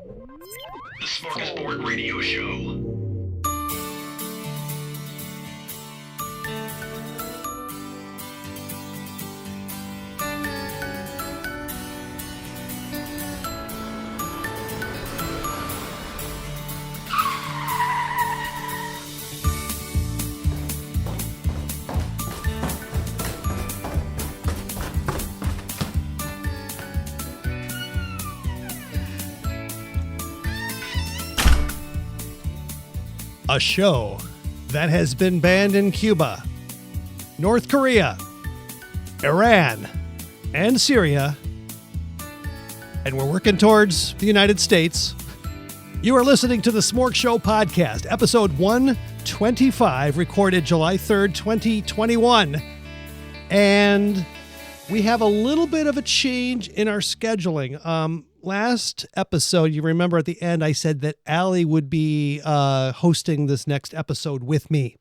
The Smorgasbord Radio Show. A show that has been banned in Cuba, North Korea, Iran, and Syria, and we're working towards the United States. You are listening to the SmorgShow podcast, episode 125, recorded July 3rd, 2021. And we have a little bit of a change in our scheduling. Last episode, you remember at the end, I said that Allie would be hosting this next episode with me.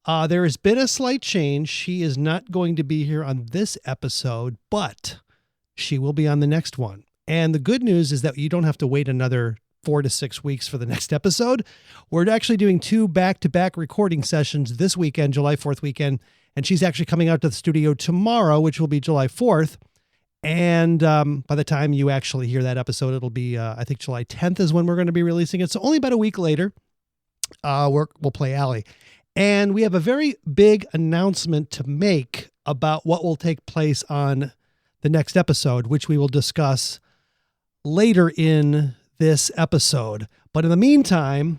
There has been a slight change. She is not going to be here on this episode, but she will be on the next one. And the good news is that you don't have to wait another 4 to 6 weeks for the next episode. We're actually doing 2 back-to-back recording sessions this weekend, July 4th weekend, and she's actually coming out to the studio tomorrow, which will be July 4th. And by the time you actually hear that episode, it'll be, I think July 10th is when we're going to be releasing it. So only about a week later, we'll play Allie. And we have a very big announcement to make about what will take place on the next episode, which we will discuss later in this episode. But in the meantime,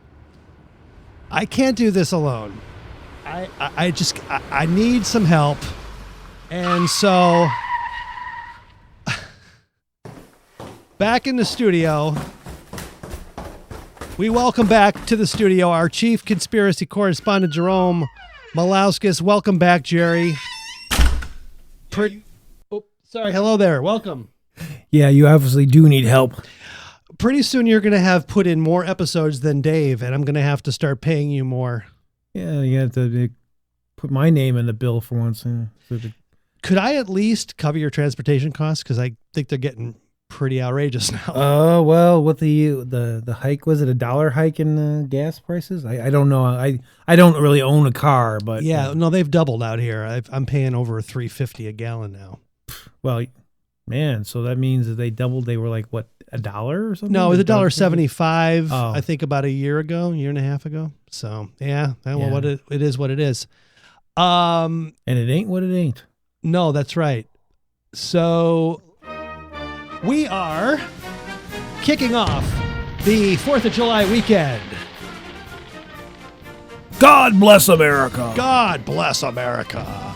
I can't do this alone. I need some help. And so back in the studio, we welcome back to the studio our chief conspiracy correspondent, Jerome Malauskas. Welcome back, Jerry. Hello there. Welcome. Yeah, you obviously do need help. Pretty soon you're going to have put in more episodes than Dave, and I'm going to have to start paying you more. Yeah, you have to put my name in the bill for once. Could I at least cover your transportation costs? Because I think they're getting pretty outrageous now. Oh, well, with the hike, was it $1 hike in gas prices? I don't know. I don't really own a car, but yeah, no, they've doubled out here. I'm paying over $3.50 a gallon now. Well, man, so that means that they doubled. They were like what, $1 or something? No, it was $1.75. I think about a year and a half ago. So yeah, well, what it is what it is. And it ain't what it ain't. No, that's right. So we are kicking off the 4th of July weekend. God bless America. God bless America.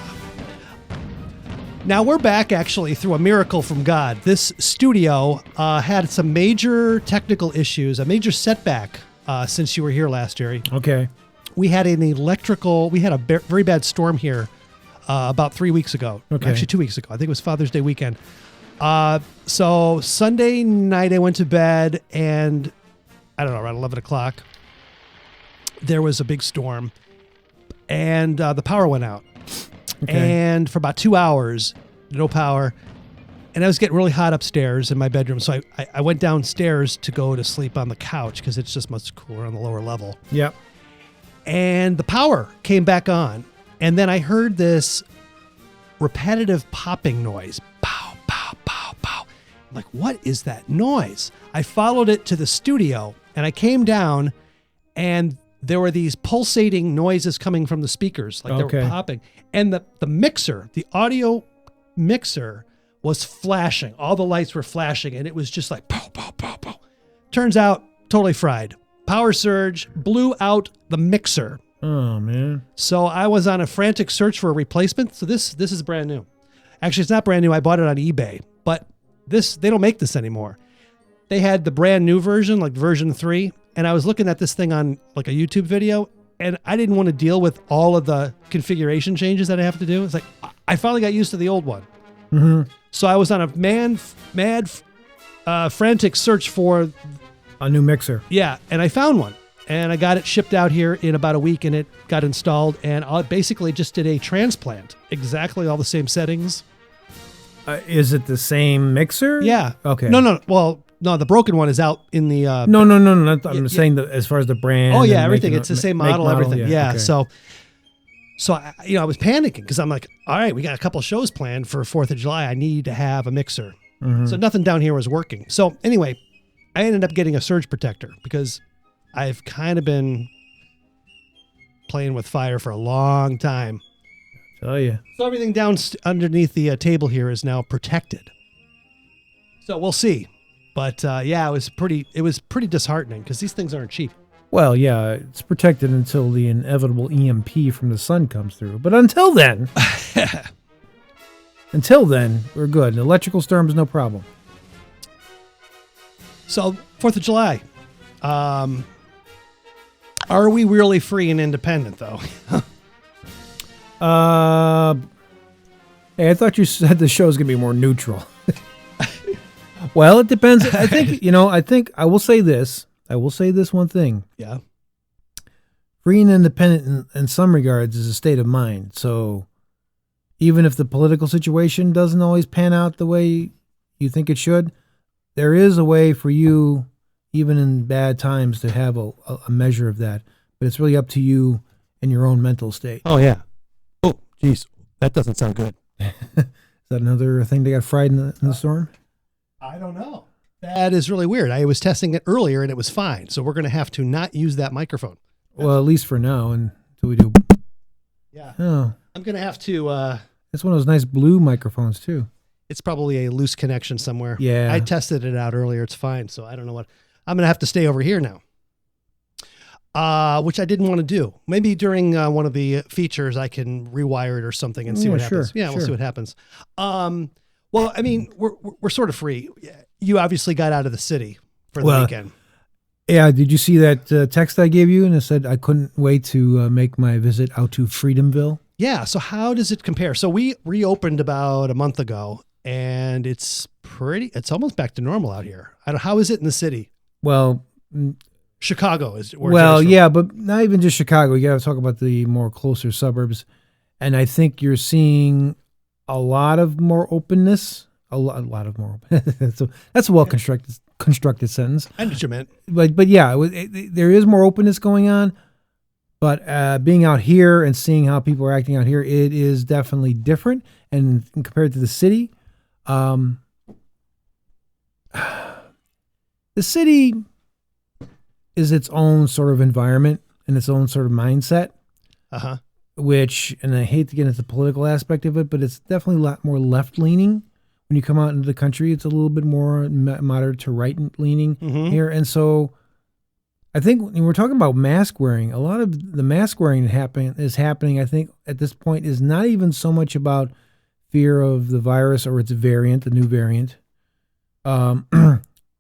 Now we're back actually through a miracle from God. This studio had some major technical issues, a major setback since you were here last, Jerry. Okay. We had a very bad storm here about 3 weeks ago. Okay. Actually 2 weeks ago. I think it was Father's Day weekend. So Sunday night I went to bed and I don't know, around 11 o'clock, there was a big storm and the power went out. Okay. And for about 2 hours, no power. And I was getting really hot upstairs in my bedroom. So I went downstairs to go to sleep on the couch because it's just much cooler on the lower level. Yep. And the power came back on. And then I heard this repetitive popping noise. Pow, pow, pow, pow. I'm like, what is that noise? I followed it to the studio and I came down and there were these pulsating noises coming from the speakers, like they were popping. And the mixer, the audio mixer was flashing. All the lights were flashing and it was just like pow, pow, pow, pow. Turns out totally fried. Power surge blew out the mixer. Oh, man. So I was on a frantic search for a replacement. So this is brand new. Actually, it's not brand new. I bought it on eBay, but they don't make this anymore. They had the brand new version, like version 3. And I was looking at this thing on like a YouTube video and I didn't want to deal with all of the configuration changes that I have to do. It's like, I finally got used to the old one. Mm-hmm. So I was on a mad, frantic search for a new mixer. Yeah. And I found one and I got it shipped out here in about a week and it got installed and I basically just did a transplant. Exactly all the same settings. Is it the same mixer? Yeah. Okay. No. Well, No, the broken one is out in the. No. I'm saying that as far as the brand. Oh yeah, and everything. It's the same model, everything. Yeah. Okay. So I was panicking because I'm like, all right, we got a couple shows planned for 4th of July. I need to have a mixer. Mm-hmm. So nothing down here was working. So anyway, I ended up getting a surge protector because I've kind of been playing with fire for a long time. Oh yeah. So everything down underneath the table here is now protected. So we'll see. But yeah, it was pretty disheartening because these things aren't cheap. Well, yeah, it's protected until the inevitable EMP from the sun comes through. But until then, we're good. An electrical storm's no problem. So 4th of July. Are we really free and independent, though? Hey, I thought you said the show's going to be more neutral. Well, it depends. I think I will say this. I will say this one thing. Yeah. Free and independent in some regards is a state of mind. So even if the political situation doesn't always pan out the way you think it should, there is a way for you, even in bad times, to have a measure of that. But it's really up to you and your own mental state. Oh, yeah. Oh, geez. That doesn't sound good. Is that another thing they got fried in the storm? I don't know. That is really weird. I was testing it earlier and it was fine. So we're going to have to not use that microphone. Well, at least for now until we do. Yeah. Oh. I'm going to have to. It's one of those nice blue microphones, too. It's probably a loose connection somewhere. Yeah. I tested it out earlier. It's fine. So I don't know what. I'm going to have to stay over here now. Which I didn't want to do. Maybe during one of the features, I can rewire it or something and see what happens. Yeah, we'll see what happens. Well, I mean, we're sort of free. You obviously got out of the city for the weekend. Yeah, did you see that text I gave you? And it said I couldn't wait to make my visit out to Freedomville. Yeah, so how does it compare? So we reopened about a month ago, and it's almost back to normal out here. How is it in the city? Well, Chicago is where well, yeah, but not even just Chicago. You got to talk about the more closer suburbs. And I think you're seeing a lot of more openness. A lot of more. That's a well constructed sentence. I know what you meant. But yeah, there is more openness going on. But being out here and seeing how people are acting out here, it is definitely different. And compared to the city, the city is its own sort of environment and its own sort of mindset. Uh-huh. Which, and I hate to get into the political aspect of it, but it's definitely a lot more left-leaning. When you come out into the country, it's a little bit more moderate to right-leaning here. And so I think when we're talking about mask wearing, a lot of the mask wearing that is happening, I think, at this point is not even so much about fear of the virus or its variant, the new variant.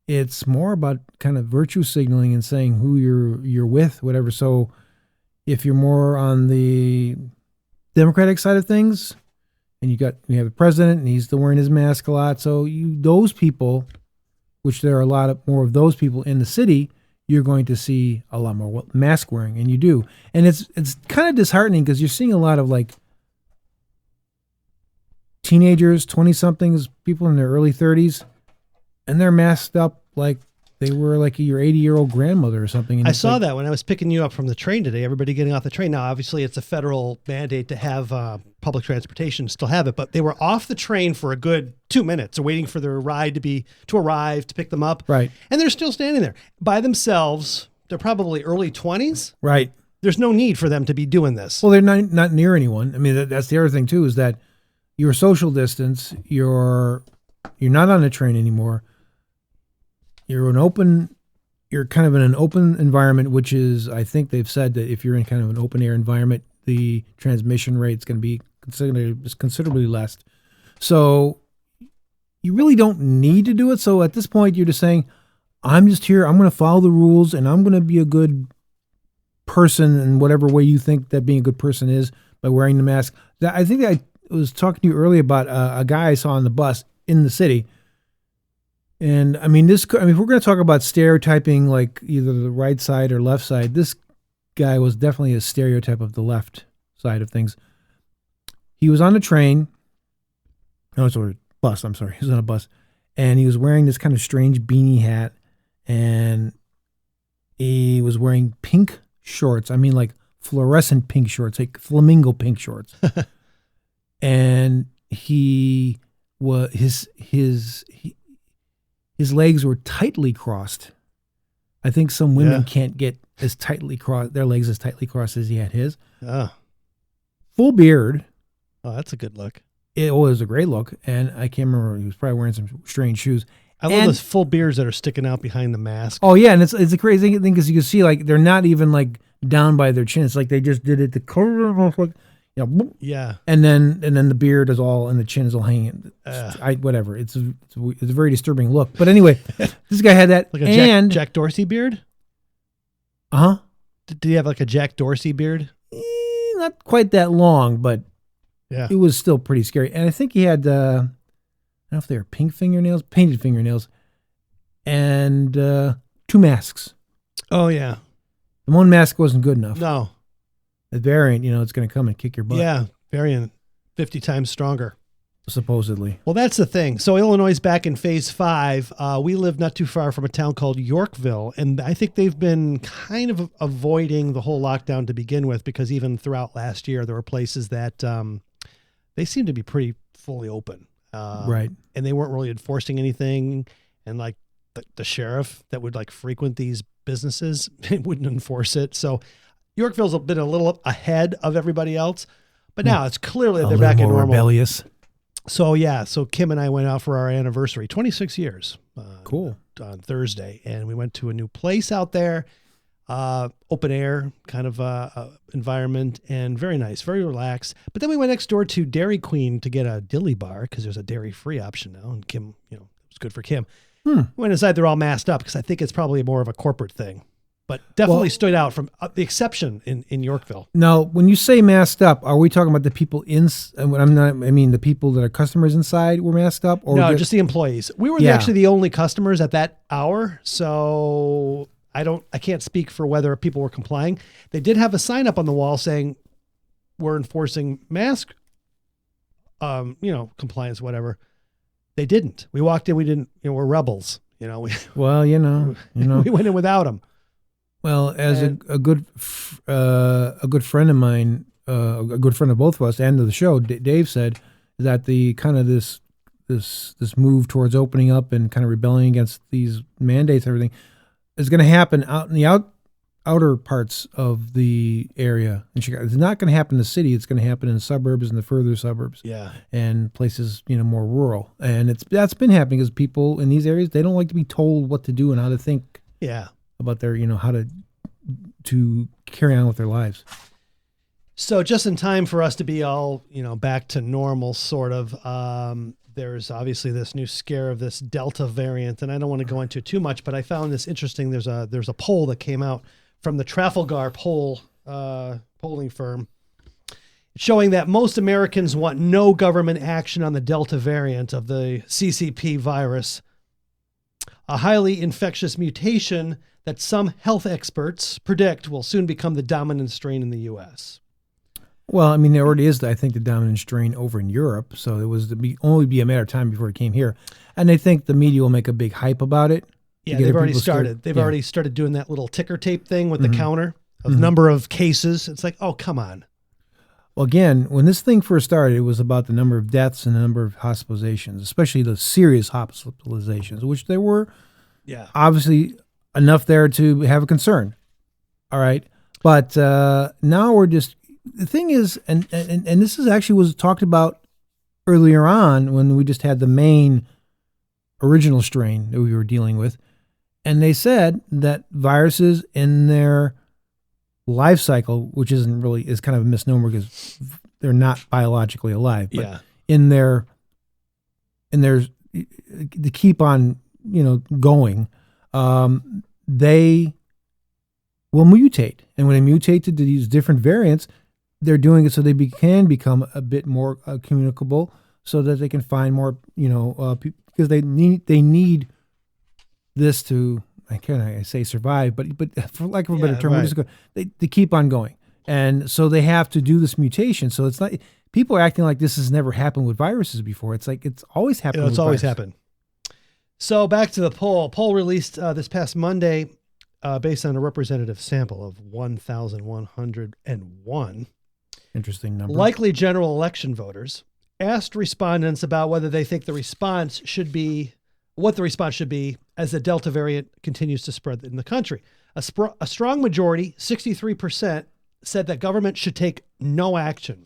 It's more about kind of virtue signaling and saying who you're with, whatever. So if you're more on the Democratic side of things, and you have a president, and he's still wearing his mask a lot. So those people, which there are a lot more of those people in the city, you're going to see a lot more mask wearing, and you do. And it's kind of disheartening because you're seeing a lot of like teenagers, 20-somethings, people in their early 30s, and they're masked up like they were like your 80-year-old grandmother or something. And I saw that when I was picking you up from the train today, everybody getting off the train. Now, obviously, it's a federal mandate to have public transportation, still have it, but they were off the train for a good 2 minutes waiting for their ride to arrive to pick them up. Right. And they're still standing there by themselves. They're probably early 20s. Right. There's no need for them to be doing this. Well, they're not near anyone. I mean, that's the other thing, too, is that your social distance, you're not on a train anymore. You're kind of in an open environment, which is, I think they've said that if you're in kind of an open air environment, the transmission rate is going to be considerably less. So you really don't need to do it. So at this point, you're just saying, I'm just here. I'm going to follow the rules, and I'm going to be a good person in whatever way you think that being a good person is by wearing the mask. I think I was talking to you earlier about a guy I saw on the bus in the city. And I mean, if we're going to talk about stereotyping, like either the right side or left side, this guy was definitely a stereotype of the left side of things. He was on a train. No, it's a bus. I'm sorry. He was on a bus. and he was wearing this kind of strange beanie hat, and he was wearing pink shorts. I mean, like fluorescent pink shorts, like flamingo pink shorts. And he was his legs were tightly crossed. I think some women can't get as tightly crossed, their legs as tightly crossed as he had his. Oh. Full beard. Oh, that's a good look. It was a great look, and I can't remember. He was probably wearing some strange shoes. I love those full beards that are sticking out behind the mask. Oh yeah, and it's a crazy thing because you can see like they're not even like down by their chin. It's like they just did it to cover, Yeah. and then the beard is all and the chin is all hanging. Whatever. It's a very disturbing look. But anyway, this guy had that Like a Jack Dorsey beard. Did he have like a Jack Dorsey beard? Not quite that long, but yeah, it was still pretty scary. And I think he had I don't know if they were painted fingernails, and 2 masks. Oh yeah. The one mask wasn't good enough. No. The variant, it's going to come and kick your butt. Yeah, variant 50 times stronger. Supposedly. Well, that's the thing. So Illinois is back in phase 5. We live not too far from a town called Yorkville, and I think they've been kind of avoiding the whole lockdown to begin with, because even throughout last year, there were places that they seemed to be pretty fully open. Right. And they weren't really enforcing anything. And like the sheriff that would like frequent these businesses wouldn't enforce it. So Yorkville's been a little ahead of everybody else, but now it's clearly they're back in normal. Rebellious. So yeah, so Kim and I went out for our anniversary, 26 years. Cool. On Thursday, and we went to a new place out there, open air kind of environment, and very nice, very relaxed. But then we went next door to Dairy Queen to get a dilly bar because there's a dairy-free option now, and Kim, it was good for Kim. Went inside, they're all masked up because I think it's probably more of a corporate thing. But definitely stood out from the exception in Yorkville. Now, when you say masked up, are we talking about the people the people that are customers inside were masked up? Or no, just the employees. We were actually the only customers at that hour, so I can't speak for whether people were complying. They did have a sign up on the wall saying we're enforcing mask, compliance, whatever. They didn't. We walked in, we didn't. We're rebels. We went in without them. Well, as a good friend of mine, a good friend of both of us and of the show, Dave said that the kind of this move towards opening up and kind of rebelling against these mandates and everything is going to happen out in the outer parts of the area in Chicago. It's not going to happen in the city. It's going to happen in the suburbs and the further suburbs. Yeah. And places, more rural. And that's been happening because people in these areas, they don't like to be told what to do and how to think. Yeah. About their, how to carry on with their lives. So just in time for us to be all, back to normal, sort of, there's obviously this new scare of this Delta variant, and I don't want to go into it too much, but I found this interesting. There's a poll that came out from the Trafalgar polling firm showing that most Americans want no government action on the Delta variant of the CCP virus, a highly infectious mutation that some health experts predict will soon become the dominant strain in the U.S. Well, there already is, I think, the dominant strain over in Europe, so it was only be a matter of time before it came here. And I think the media will make a big hype about it. Yeah, they've already started. They've already started doing that little ticker tape thing with the counter of number of cases. It's like, oh, come on. Well, again, when this thing first started, it was about the number of deaths and the number of hospitalizations, especially the serious hospitalizations, which there were obviously enough there to have a concern. All right. But now the thing is, and this is actually was talked about earlier on when we just had the main original strain that we were dealing with. And they said that viruses in their life cycle, which is kind of a misnomer because they're not biologically alive, but in their to keep on, going, they will mutate. And when they mutate to these different variants, they're doing it so they can become a bit more communicable so that they can find more, because they need this to, I say survive, but for lack of a better term, we're just they keep on going. And so they have to do this mutation. So it's not, people are acting like this has never happened with viruses before. It's like, it's always happened. It's always happened. So back to the poll. Poll released this past Monday based on a representative sample of 1,101 Interesting number. likely general election voters, asked respondents about whether they think what the response should be as the Delta variant continues to spread in the country. A strong majority, 63%, said that government should take no action.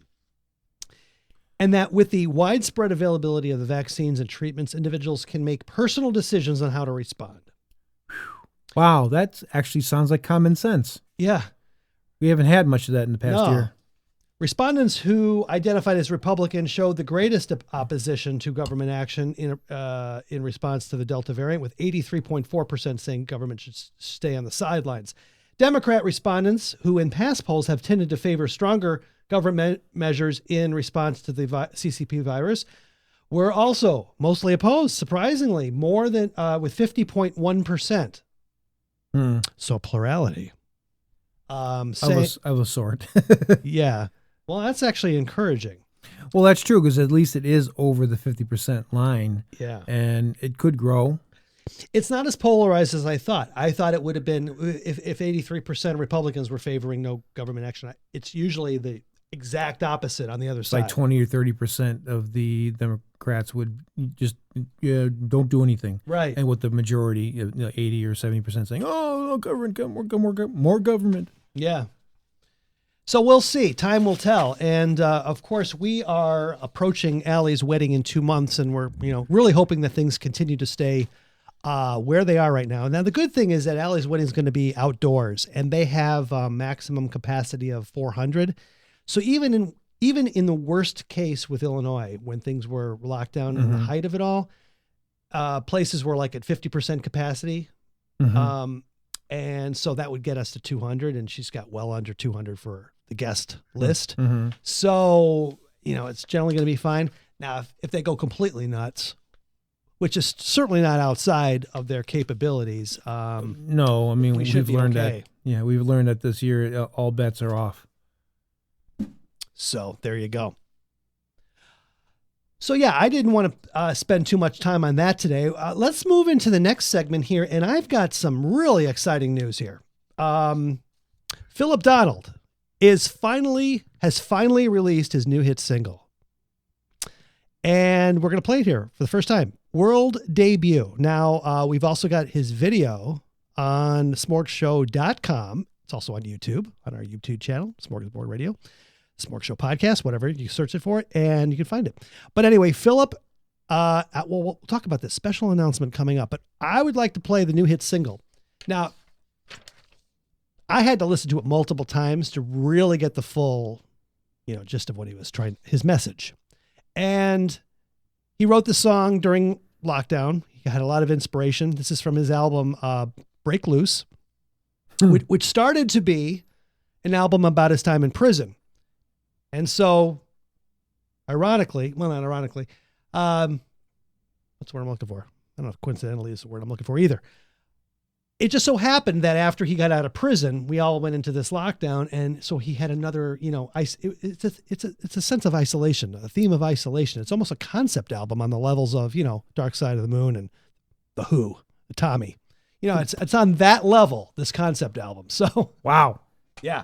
And that with the widespread availability of the vaccines and treatments, individuals can make personal decisions on how to respond. Wow, that actually sounds like common sense. Yeah. We haven't had much of that in the past year. Respondents who identified as Republican showed the greatest opposition to government action in response to the Delta variant, with 83.4% saying government should stay on the sidelines. Democrat respondents, who in past polls have tended to favor stronger government measures in response to the CCP virus, were also mostly opposed, surprisingly, more than with 50.1%. So plurality. Of a sort. Yeah. Well, that's actually encouraging. Well, that's true, because at least it is over the 50% line. Yeah. And it could grow. It's not as polarized as I thought. I thought it would have been, if 83% of Republicans were favoring no government action, it's usually the exact opposite on the other side. Like 20 or 30% of the Democrats would just don't do anything. Right. And with the majority, 80 or 70% saying, oh, no government, more government. Yeah. So we'll see. Time will tell. And of course, we are approaching Allie's wedding in 2 months, and we're really hoping that things continue to stay where they are right now. Now, the good thing is that Allie's wedding is going to be outdoors, and they have a maximum capacity of 400. So even in the worst case with Illinois, when things were locked down in the height of it all, places were like at 50% capacity. And so that would get us to 200, and she's got well under 200 for the guest list. So, it's generally going to be fine. Now, if they go completely nuts, which is certainly not outside of their capabilities. No, I mean, we've learned that. Yeah, we've learned that this year, all bets are off. So there you go. So yeah, I didn't want to spend too much time on that today. Let's move into the next segment here. And I've got some really exciting news here. Phillip Donald has finally released his new hit single. And we're going to play it here for the first time. World debut. Now, we've also got his video on SmorgShow.com. It's also on YouTube, on our YouTube channel, Smorgasbord Radio, SmorgShow Podcast, whatever. You search it for it, and you can find it. But anyway, Phillip, we'll talk about this special announcement coming up, but I would like to play the new hit single. Now, I had to listen to it multiple times to really get the full, gist of what he was trying, his message. And he wrote the song during lockdown. He had a lot of inspiration. This is from his album, Break Loose, which started to be an album about his time in prison. And so, ironically, well, not ironically, what's the word I'm looking for? I don't know if coincidentally is the word I'm looking for either. It just so happened that after he got out of prison, we all went into this lockdown. And so he had another, it's a sense of isolation, a theme of isolation. It's almost a concept album on the levels of, Dark Side of the Moon and The Who, the Tommy. It's on that level, this concept album. So, wow. Yeah.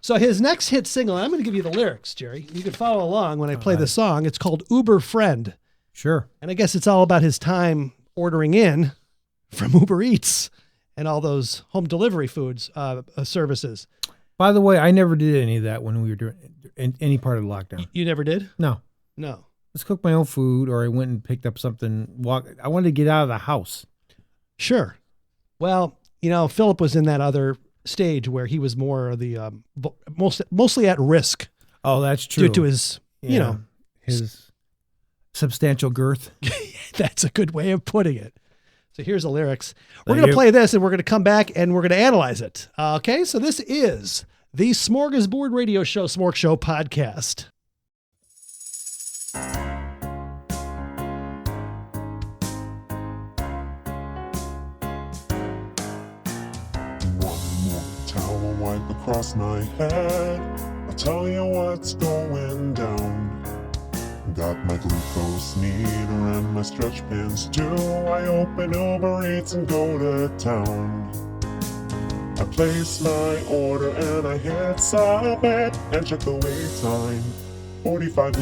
So his next hit single, and I'm going to give you the lyrics, Jerry. You can follow along when I play the song. It's called Uber Friend. Sure. And I guess it's all about his time ordering in from Uber Eats and all those home delivery foods services. By the way, I never did any of that when we were doing any part of the lockdown. You never did? No. Let's cook my own food, or I went and picked up something. I wanted to get out of the house. Sure. Well, Phillip was in that other stage where he was more of the mostly at risk. Oh, that's true. Due to his, his substantial girth. That's a good way of putting it. So here's the lyrics. We're going to play this, and we're going to come back and we're going to analyze it. Okay, so this is the Smorgasbord Radio Show, SmorgShow Podcast. One more towel wipe across my head. I'll tell you what's going down. Got my glucose meter and my stretch pins too. I open Uber Eats and go to town. I place my order and I hit submit and check the wait time. 45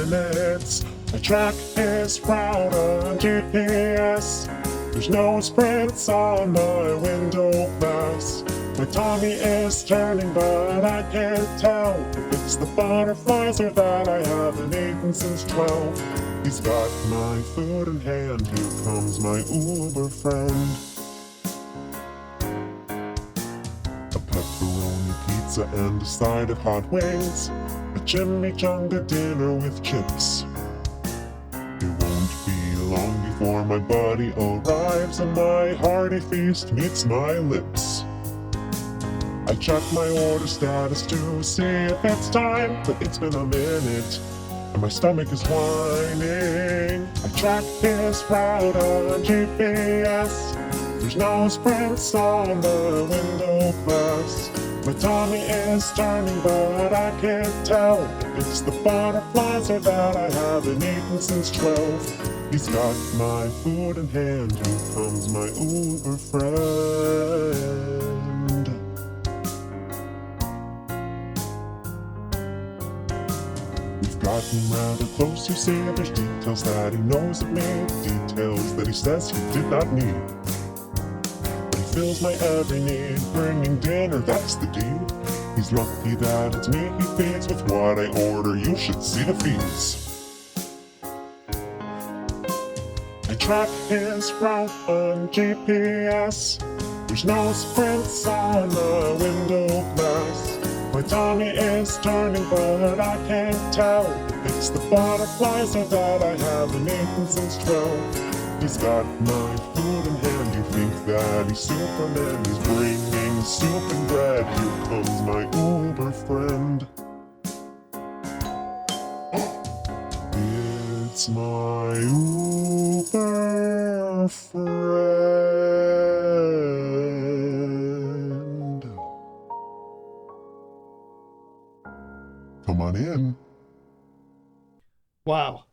minutes. I track his route on GPS. There's no sprints on my window glass. My tummy is turning, but I can't tell if it's the butterflies or that I haven't eaten since 12. He's got my food in hand. Here comes my Uber friend. A pepperoni pizza and a side of hot wings. A chimichanga dinner with chips. It won't be long before my buddy arrives and my hearty feast meets my lips. I check my order status to see if it's time, but it's been a minute, and my stomach is whining. I track his route on GPS. There's no sprints on the window glass. My tummy is turning, but I can't tell if it's the butterflies or that I haven't eaten since 12. He's got my food in hand. Here comes my Uber friend. We've gotten rather close, you see. There's details that he knows of me, details that he says he did not need. But he fills my every need, bringing dinner, that's the deal. He's lucky that it's me he feeds with what I order. You should see the fees. I track his route on GPS. There's no sprints on the window glass. My tummy is turning, but I can't tell if it's the butterflies or that I haven't eaten since 12. He's got my food in hand. You think that he's Superman? He's bringing soup and bread. Here comes my Uber friend. It's my Uber friend. Come on in. Wow.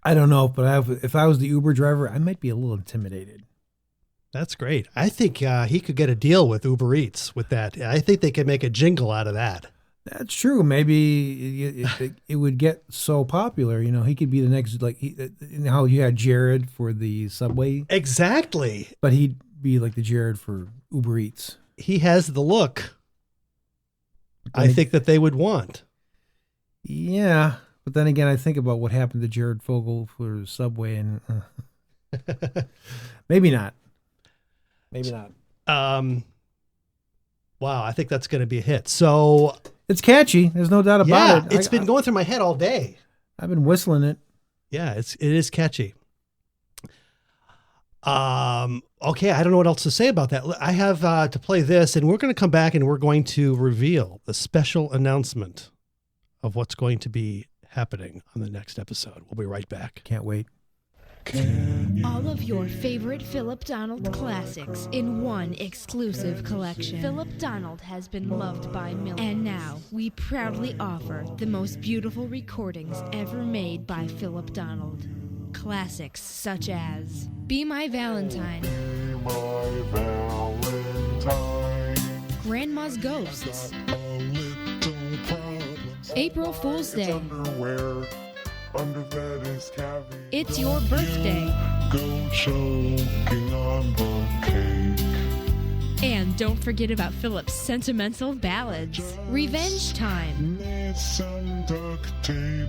I don't know, but if I was the Uber driver, I might be a little intimidated. That's great. I think he could get a deal with Uber Eats with that. I think they could make a jingle out of that. That's true. Maybe it would get so popular. You know, he could be the next, like how you had Jared for the Subway. Exactly. But he'd be like the Jared for Uber Eats. He has the look I think that they would want. Yeah. But then again, I think about what happened to Jared Fogle for Subway, and maybe not. Maybe not. Wow, I think that's going to be a hit. So it's catchy. There's no doubt about it. It's been going through my head all day. I've been whistling it. Yeah, it is catchy. Okay, I don't know what else to say about that. I have to play this, and we're going to come back and we're going to reveal the special announcement of what's going to be happening on the next episode. We'll be right back. Can't wait. All of your favorite Phillip Donald classics in one exclusive collection. Phillip Donald has been loved by millions. And now, we proudly offer the most beautiful recordings ever made by Phillip Donald. Classics such as Be My Valentine, Be my Valentine. Grandma's Ghosts, A little problems. April Fool's It's Day, underwear. Under that is caviar. It's Your Birthday, Go choking on the cake. and don't forget about Philip's sentimental ballads. Revenge Time, Need some duct tape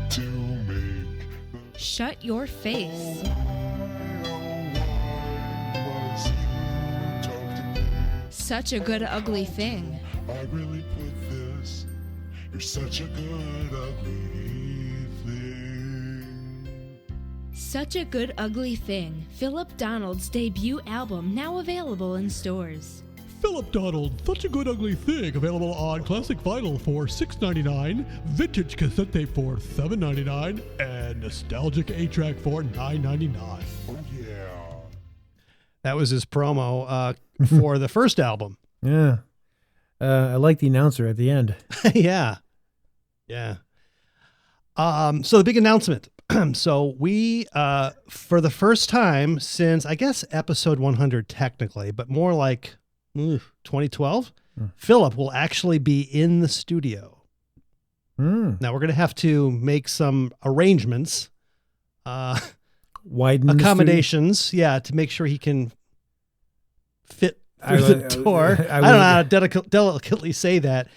to make the Shut Your Face, was you talk to me. Such a Good Ugly Thing, I really put this. You're such a good ugly thing. Such a Good Ugly Thing, Phillip Donald's debut album, now available in stores. Phillip Donald, Such a Good Ugly Thing, available on classic vinyl for $6.99, vintage cassette tape for $7.99, and nostalgic 8-track for $9.99. Oh yeah. That was his promo for the first album. Yeah. I like the announcer at the end. Yeah. Yeah. So the big announcement. So we, for the first time since, I guess, episode 100 technically, but more like 2012, Phillip will actually be in the studio. Now we're going to have to make some arrangements, Widen accommodations, to make sure he can fit through the door. I don't know how to delicately say that,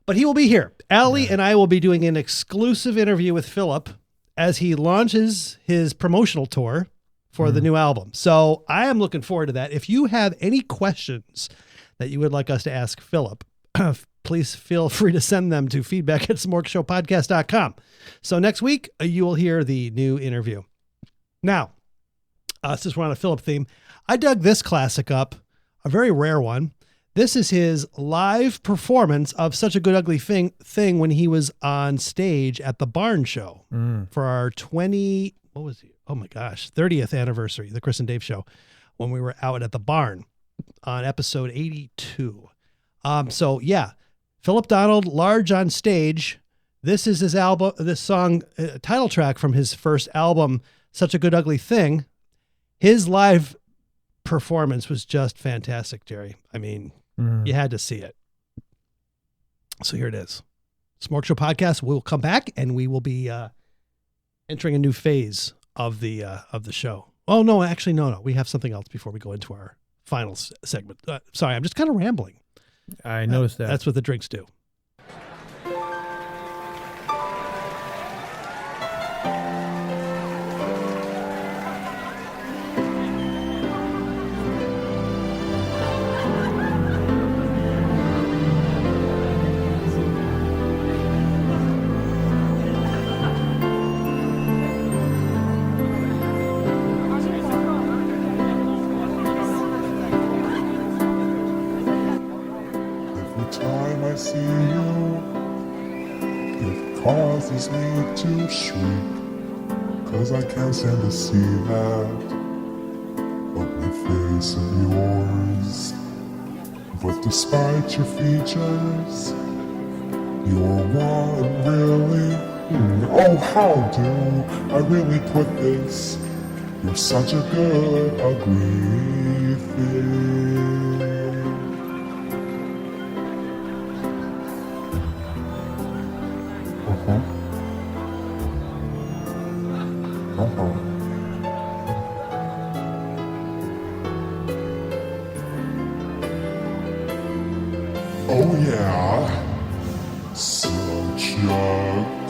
but he will be here. Allie and I will be doing an exclusive interview with Phillip as he launches his promotional tour for the new album. So I am looking forward to that. If you have any questions that you would like us to ask Phillip, please feel free to send them to feedback@smorgshowpodcast.com. So next week, you will hear the new interview. Now, since we're on a Phillip theme, I dug this classic up, a very rare one. This is his live performance of Such a Good Ugly Thing when he was on stage at the Barn Show for our 30th anniversary, the Chris and Dave show, when we were out at the Barn on episode 82. Phillip Donald, large on stage. This is his album, this song, title track from his first album, Such a Good Ugly Thing. His live performance was just fantastic, Jerry. I mean, you had to see it. So here it is. SmorgShow Podcast. We'll come back and we will be entering a new phase of the show. Oh, no, actually, no. We have something else before we go into our final segment. Sorry, I'm just kind of rambling. I noticed that. That's what the drinks do. Causes me to shriek, 'cause I can't stand to see that ugly face of yours. But despite your features, you're one really. Oh, how do I really put this? You're such a good ugly thing. Oh yeah, such a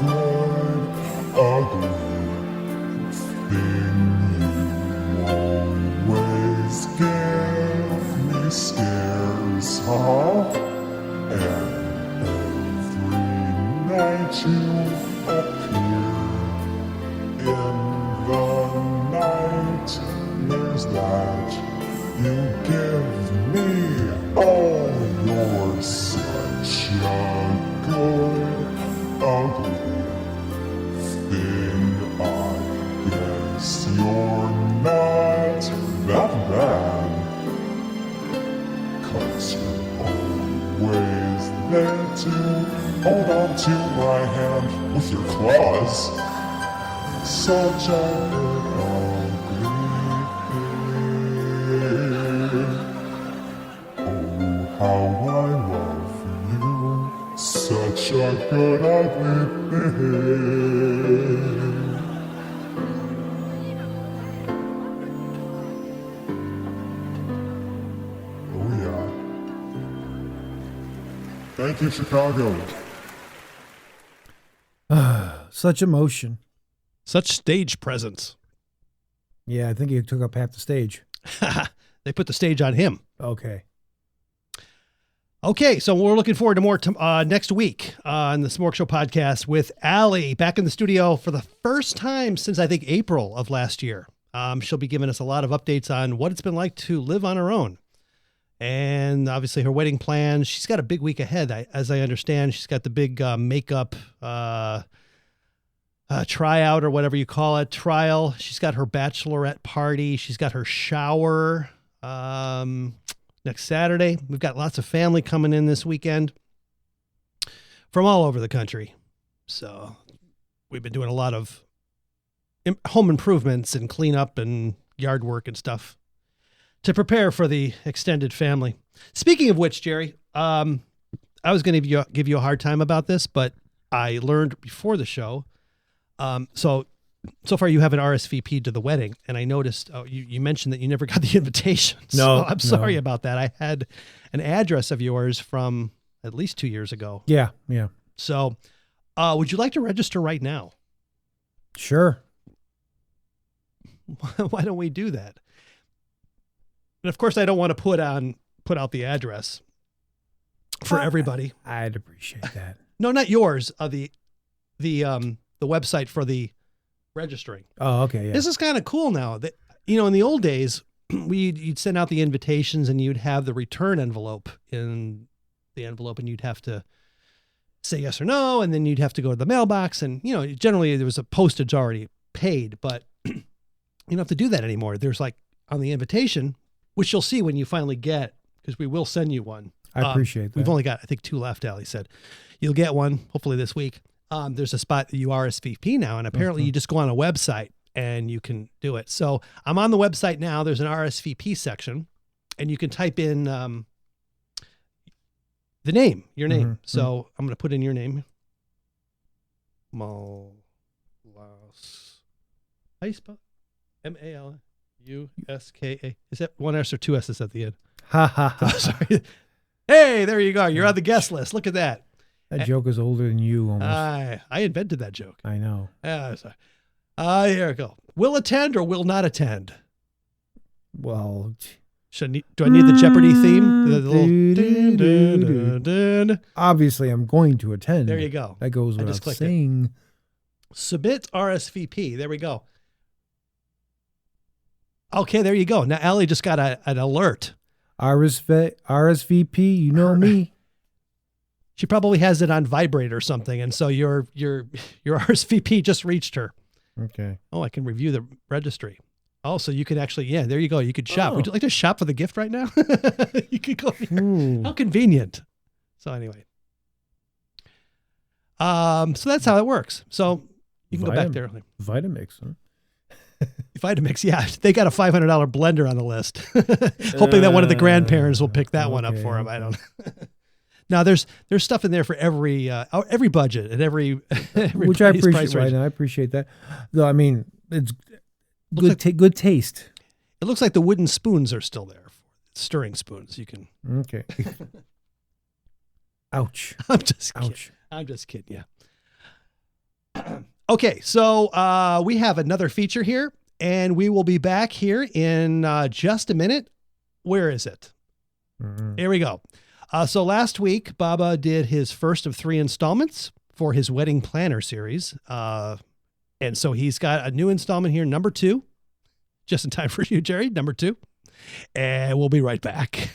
good, ugly thing. You always give me scares, and every night you appear in the nightmares that you give me. Oh, you're such a good, ugly thing. I guess you're not that bad, 'cause you're always there to hold on to my hand with your claws. Such a good, ugly thing. How I love you, such a good ugly thing. Oh yeah. Thank you, Chicago. Such emotion. Such stage presence. Yeah, I think he took up half the stage. They put the stage on him. Okay. Okay, so we're looking forward to more next week on the SmorgShow podcast with Allie back in the studio for the first time since I think April of last year. She'll be giving us a lot of updates on what it's been like to live on her own. And obviously her wedding plans. She's got a big week ahead, as I understand. She's got the big makeup tryout or whatever you call it, trial. She's got her bachelorette party. She's got her shower next Saturday. We've got lots of family coming in this weekend from all over the country. So we've been doing a lot of home improvements and cleanup and yard work and stuff to prepare for the extended family. Speaking of which, Jerry, I was going to give you a hard time about this, but I learned before the show. So far you have an RSVP to the wedding, and I noticed you mentioned that you never got the invitation. No, so I'm sorry about that. I had an address of yours from at least 2 years ago. Yeah. So would you like to register right now? Sure. Why don't we do that? And of course, I don't want to put out the address for everybody. I'd appreciate that. No, not yours. The website for the registering. Oh, okay. Yeah. This is kind of cool now. That in the old days, you'd send out the invitations and you'd have the return envelope in the envelope, and you'd have to say yes or no, and then you'd have to go to the mailbox, and generally there was a postage already paid, but you don't have to do that anymore. There's like on the invitation, which you'll see when you finally get, because we will send you one. I appreciate that. We've only got, I think, 2 left, Allie said. You'll get one, hopefully this week. There's a spot that you RSVP now, and apparently you just go on a website and you can do it. So I'm on the website now. There's an RSVP section, and you can type in your name. So I'm going to put in your name. Malauskas. How you spell it? Malauska. Is that 1 S or 2 S's at the end? Ha ha ha. Sorry. Hey, there you go. You're on the guest list. Look at that. That joke is older than you almost. I invented that joke. I know. Sorry. Here we go. Will attend or will not attend? Well, do I need the Jeopardy theme? The little dun, dun, dun, dun. Obviously, I'm going to attend. There you go. That goes I without just clicked saying. Submit RSVP. There we go. Okay, there you go. Now, Allie just got an alert. RSVP, you know me. She probably has it on vibrate or something, and so your RSVP just reached her. Okay. Oh, I can review the registry. Oh, so you could actually, there you go. You could shop. Would you like to shop for the gift right now? You could go here. Ooh. How convenient. So anyway. So that's how it works. So you can go back there. Vitamix, huh? Vitamix, yeah. They got a $500 blender on the list. Hoping that one of the grandparents will pick that one up for them. I don't know. Now there's stuff in there for every budget and every which I appreciate. Right, and I appreciate that. Though I mean, it's good taste. It looks like the wooden spoons are still there. Stirring spoons. You can. Okay. Ouch. I'm just kidding. Ouch. I'm just kidding. Yeah. Okay, so we have another feature here, and we will be back here in just a minute. Where is it? Here we go. So last week, Baba did his first of 3 installments for his wedding planner series. And so he's got a new installment here, number 2, just in time for you, Jerry, number 2. And we'll be right back.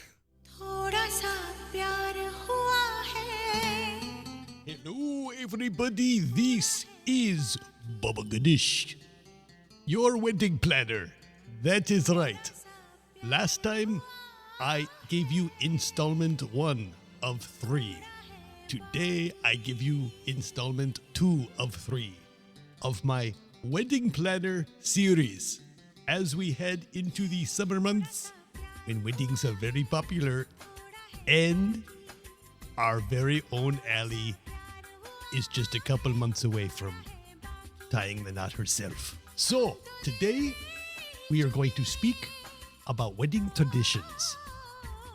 Hello, everybody. This is Baba Gonesh, your wedding planner. That is right. Last time, I gave you installment 1 of 3. Today, I give you installment 2 of 3 of my wedding planner series. As we head into the summer months, when weddings are very popular, and our very own Allie is just a couple months away from tying the knot herself. So, today, we are going to speak about wedding traditions.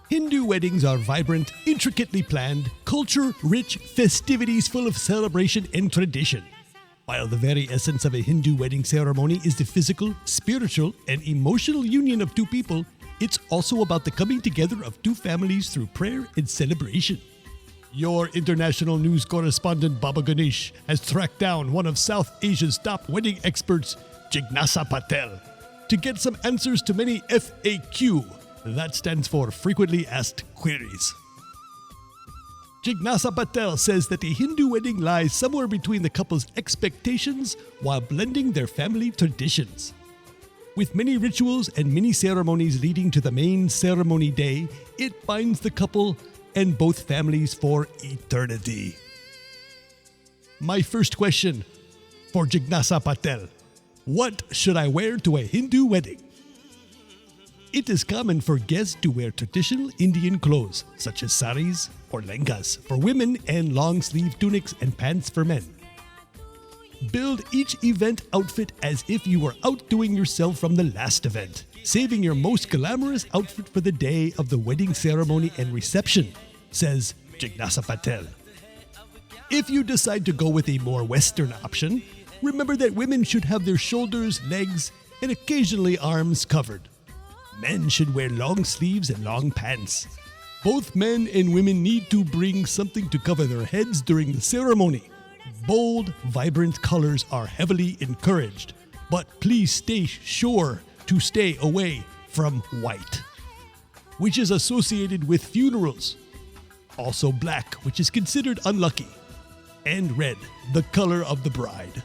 Hindu weddings are vibrant, intricately planned, culture-rich festivities full of celebration and tradition. While the very essence of a Hindu wedding ceremony is the physical, spiritual, and emotional union of 2 people, it's also about the coming together of 2 families through prayer and celebration. Your international news correspondent Baba Gonesh has tracked down one of South Asia's top wedding experts, Jignasa Patel, to get some answers to many FAQ. That stands for Frequently Asked Queries. Jignasa Patel says that a Hindu wedding lies somewhere between the couple's expectations while blending their family traditions. With many rituals and many ceremonies leading to the main ceremony day, it binds the couple and both families for eternity. My first question for Jignasa Patel. What should I wear to a Hindu wedding? It is common for guests to wear traditional Indian clothes, such as saris or lengas for women and long-sleeve tunics and pants for men. Build each event outfit as if you were outdoing yourself from the last event, saving your most glamorous outfit for the day of the wedding ceremony and reception, says Jignasa Patel. If you decide to go with a more Western option, remember that women should have their shoulders, legs, and occasionally arms covered. Men should wear long sleeves and long pants. Both men and women need to bring something to cover their heads during the ceremony. Bold, vibrant colors are heavily encouraged, but please stay sure to stay away from white, which is associated with funerals. Also black, which is considered unlucky. And red, the color of the bride.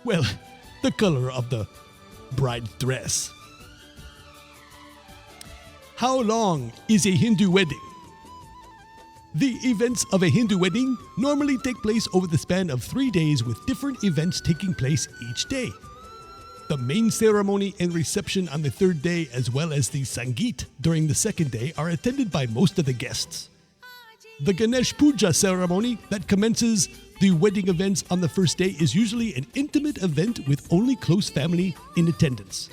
Well, the color of the bride's dress. How long is a Hindu wedding? The events of a Hindu wedding normally take place over the span of 3 days, with different events taking place each day. The main ceremony and reception on the third day, as well as the Sangeet during the second day, are attended by most of the guests. The Gonesh Puja ceremony that commences the wedding events on the first day is usually an intimate event with only close family in attendance.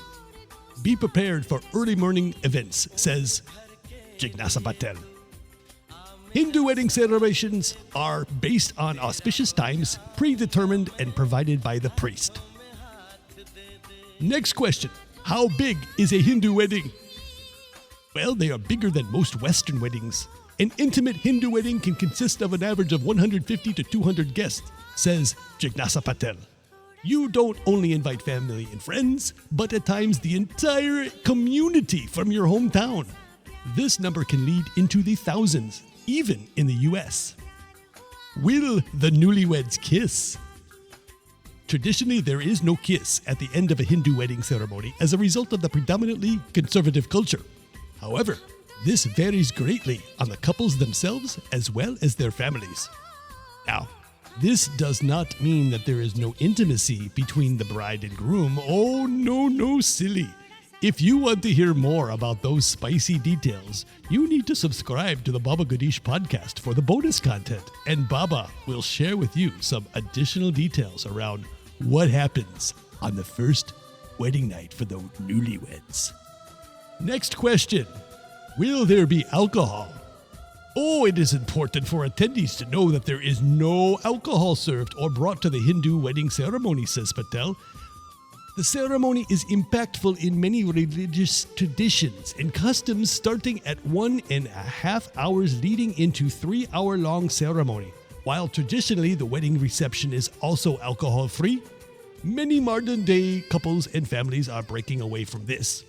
Be prepared for early morning events, says Jignasa Patel. Hindu wedding celebrations are based on auspicious times, predetermined and provided by the priest. Next question. How big is a Hindu wedding? Well, they are bigger than most Western weddings. An intimate Hindu wedding can consist of an average of 150 to 200 guests, says Jignasa Patel. You don't only invite family and friends, but at times the entire community from your hometown. This number can lead into the thousands, even in the US. Will the newlyweds kiss? Traditionally, there is no kiss at the end of a Hindu wedding ceremony as a result of the predominantly conservative culture. However, this varies greatly on the couples themselves as well as their families. Now, this does not mean that there is no intimacy between the bride and groom. Oh, no, silly. If you want to hear more about those spicy details, you need to subscribe to the Baba Gonesh podcast for the bonus content, and Baba will share with you some additional details around what happens on the first wedding night for the newlyweds. Next question. Will there be alcohol? Oh, it is important for attendees to know that there is no alcohol served or brought to the Hindu wedding ceremony, says Patel. The ceremony is impactful in many religious traditions and customs, starting at 1.5 hours leading into 3-hour-long ceremony. While traditionally the wedding reception is also alcohol-free, many modern-day couples and families are breaking away from this.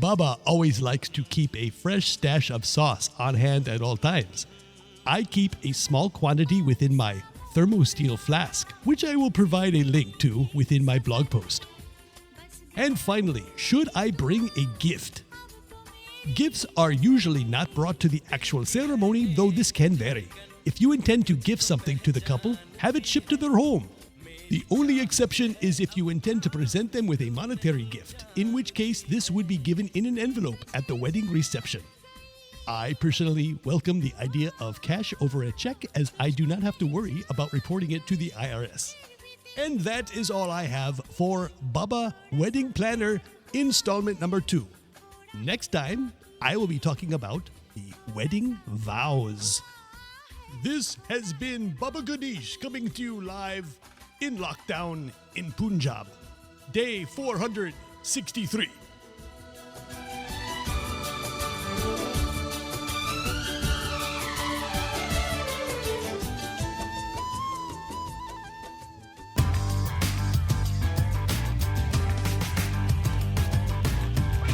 Baba always likes to keep a fresh stash of sauce on hand at all times. I keep a small quantity within my thermosteel flask, which I will provide a link to within my blog post. And finally, should I bring a gift? Gifts are usually not brought to the actual ceremony, though this can vary. If you intend to gift something to the couple, have it shipped to their home. The only exception is if you intend to present them with a monetary gift, in which case this would be given in an envelope at the wedding reception. I personally welcome the idea of cash over a check, as I do not have to worry about reporting it to the IRS. And that is all I have for Baba Wedding Planner Installment number 2. Next time, I will be talking about the wedding vows. This has been Baba Gonesh coming to you live in lockdown in Punjab. Day 463.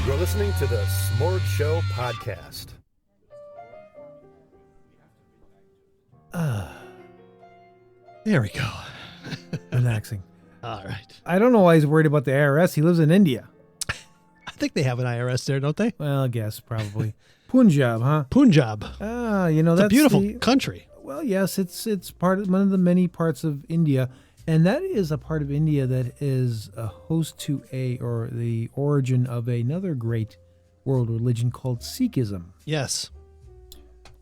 You're listening to the SmorgShow podcast. There we go. Relaxing. All right. I don't know why he's worried about the IRS. He lives in India. I think they have an IRS there, don't they? Well, I guess probably. Punjab, huh? Punjab. Ah, you know, It's that's a beautiful country. Well, yes, it's one of the many parts of India, And that is a part of India that is a host to or the origin of another great world religion called Sikhism. Yes.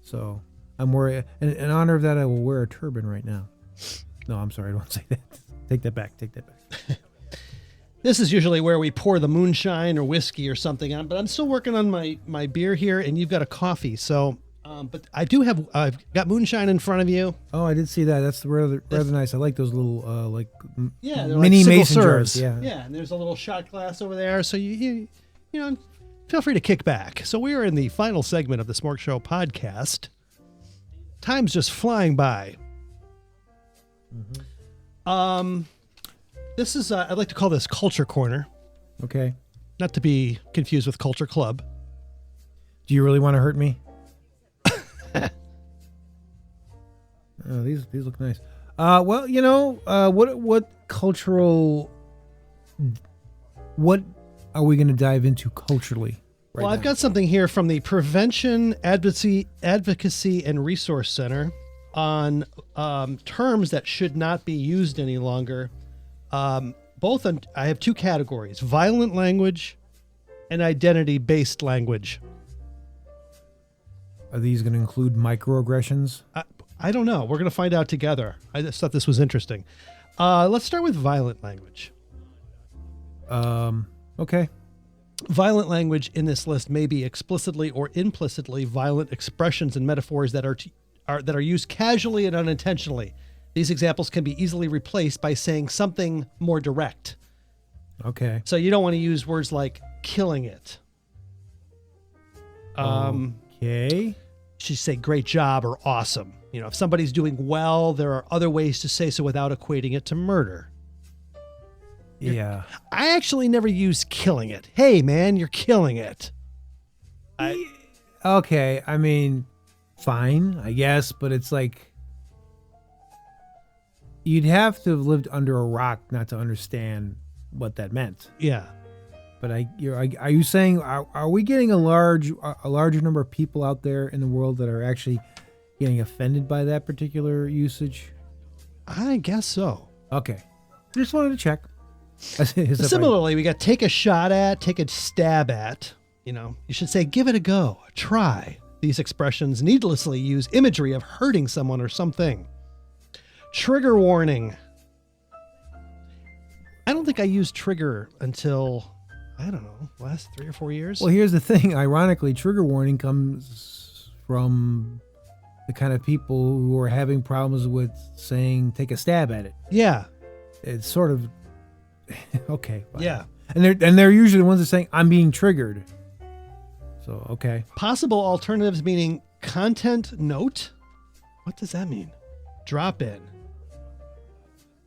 So I'm wearing, in honor of that, I will wear a turban right now. No, I'm sorry, I don't say that. Take that back. This is usually where we pour the moonshine or whiskey or something on, but I'm still working on my beer here, and you've got a coffee. So, but I do have, I've got moonshine in front of you. Oh, I did see that. That's rather nice. I like those little, they're mini like mason single jars. serves. Yeah, and there's a little shot glass over there. So you know, feel free to kick back. So we are in the final segment of the SmorgShow podcast. Time's just flying by. Mm-hmm. This is, I'd like to call this Culture Corner. Okay. Not to be confused with Culture Club. Do you really want to hurt me? Oh, these look nice. Well, you know, what cultural, what are we going to dive into culturally? Right Well, I've got something here from the Prevention Advocacy and Resource Center on terms that should not be used any longer. I have two categories: violent language and identity-based language. Are these going to include microaggressions? I don't know. We're going to find out together. I just thought this was interesting. Let's start with violent language. Okay. Violent language in this list may be explicitly or implicitly violent expressions and metaphors that are used casually and unintentionally. These examples can be easily replaced by saying something more direct. Okay. So you don't want to use words like killing it. Okay. Should say great job or awesome. You know, if somebody's doing well, there are other ways to say so without equating it to murder. Yeah. I actually never use killing it. Hey, man, you're killing it. Okay. I mean, fine, I guess, but it's like you'd have to have lived under a rock not to understand what that meant. Yeah. But are you saying are we getting a larger number of people out there in the world that are actually getting offended by that particular usage? I guess so. Okay. Just wanted to check. Similarly, we got take a shot at, take a stab at. You know, you should say give it a go, try. These expressions needlessly use imagery of hurting someone or something. Trigger warning. I don't think I used trigger until, I don't know, last 3 or 4 years. Well, here's the thing. Ironically, trigger warning comes from the kind of people who are having problems with saying take a stab at it. Yeah. It's sort of okay. Fine. Yeah. And they're usually the ones that are saying I'm being triggered. So, okay. Possible alternatives meaning content note. What does that mean? Drop in.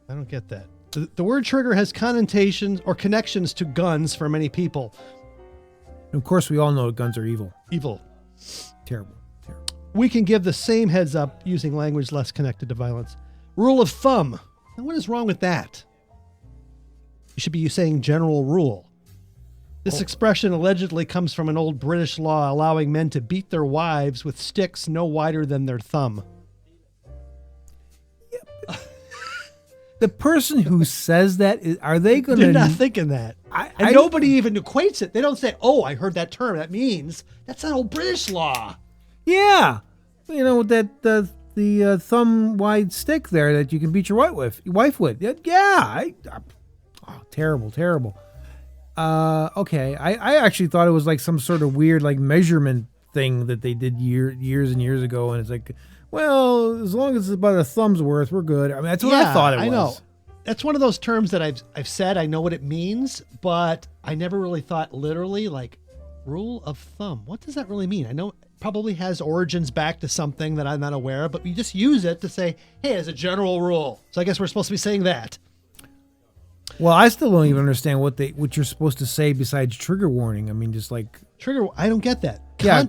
I don't get that. The word trigger has connotations or connections to guns for many people. And of course, we all know guns are evil. Evil. Terrible. We can give the same heads up using language less connected to violence. Rule of thumb. Now, what is wrong with that? You should be saying general rule. This expression allegedly comes from an old British law allowing men to beat their wives with sticks no wider than their thumb. The person who says that, are they going to... They're not thinking that. And nobody even equates it. They don't say, oh, I heard that term. That means that's an old British law. Yeah. You know, that the thumb wide stick there that you can beat your wife with. Yeah. Terrible. Okay. I actually thought it was like some sort of weird like measurement thing that they did years and years ago. And it's like, well, as long as it's about a thumb's worth, we're good. I mean, that's what I thought it was. I know. That's one of those terms that I've said. I know what it means, but I never really thought literally like rule of thumb. What does that really mean? I know it probably has origins back to something that I'm not aware of, but we just use it to say, hey, as a general rule. So I guess we're supposed to be saying that. Well, I still don't even understand what you're supposed to say besides trigger warning. I mean, just like trigger. I don't get that.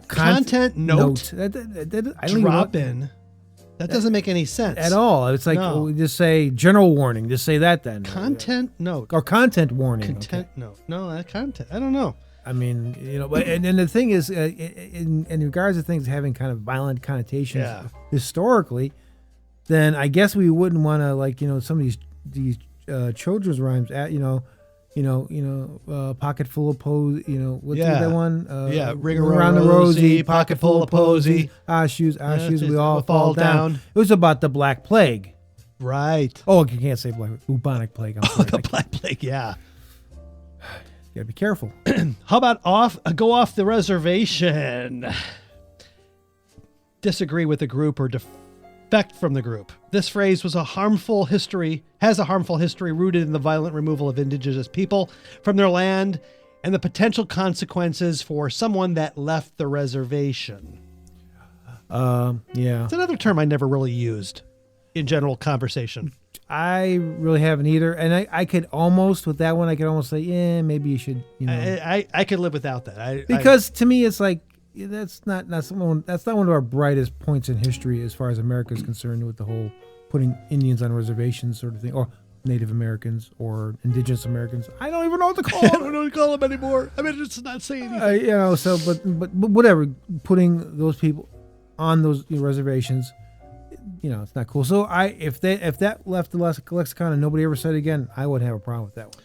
Content note. I don't drop in. That doesn't make any sense at all. It's like we just say general warning. Just say that then. Content note or content warning. Content note. No, that content. I don't know. I mean, you know, but and the thing is, in regards to things having kind of violent connotations historically, then I guess we wouldn't want to, like, you know, some of these children's rhymes. Pocket full of posy. What's that one? Ring around the rosy, pocket full of posy. Our shoes, we all fall down. It was about the Black Plague. Right. Oh, you can't say bubonic plague. I'm sorry. The Black Plague, yeah. You gotta be careful. How about go off the reservation? Disagree with the group or defect from the group. This phrase has a harmful history rooted in the violent removal of indigenous people from their land and the potential consequences for someone that left the reservation. Yeah. It's another term I never really used in general conversation. I really haven't either. And I could almost, with that one, I could almost say, yeah, maybe you should, I could live without that. Because to me, it's like, that's not one of our brightest points in history as far as America is concerned, with the whole putting Indians on reservations sort of thing, or Native Americans or Indigenous Americans. I don't even know what to call them. I don't know what to call them anymore. I mean, it's not saying anything. But whatever, putting those people on those reservations, it's not cool. So if that left the lexicon and nobody ever said it again, I wouldn't have a problem with that one.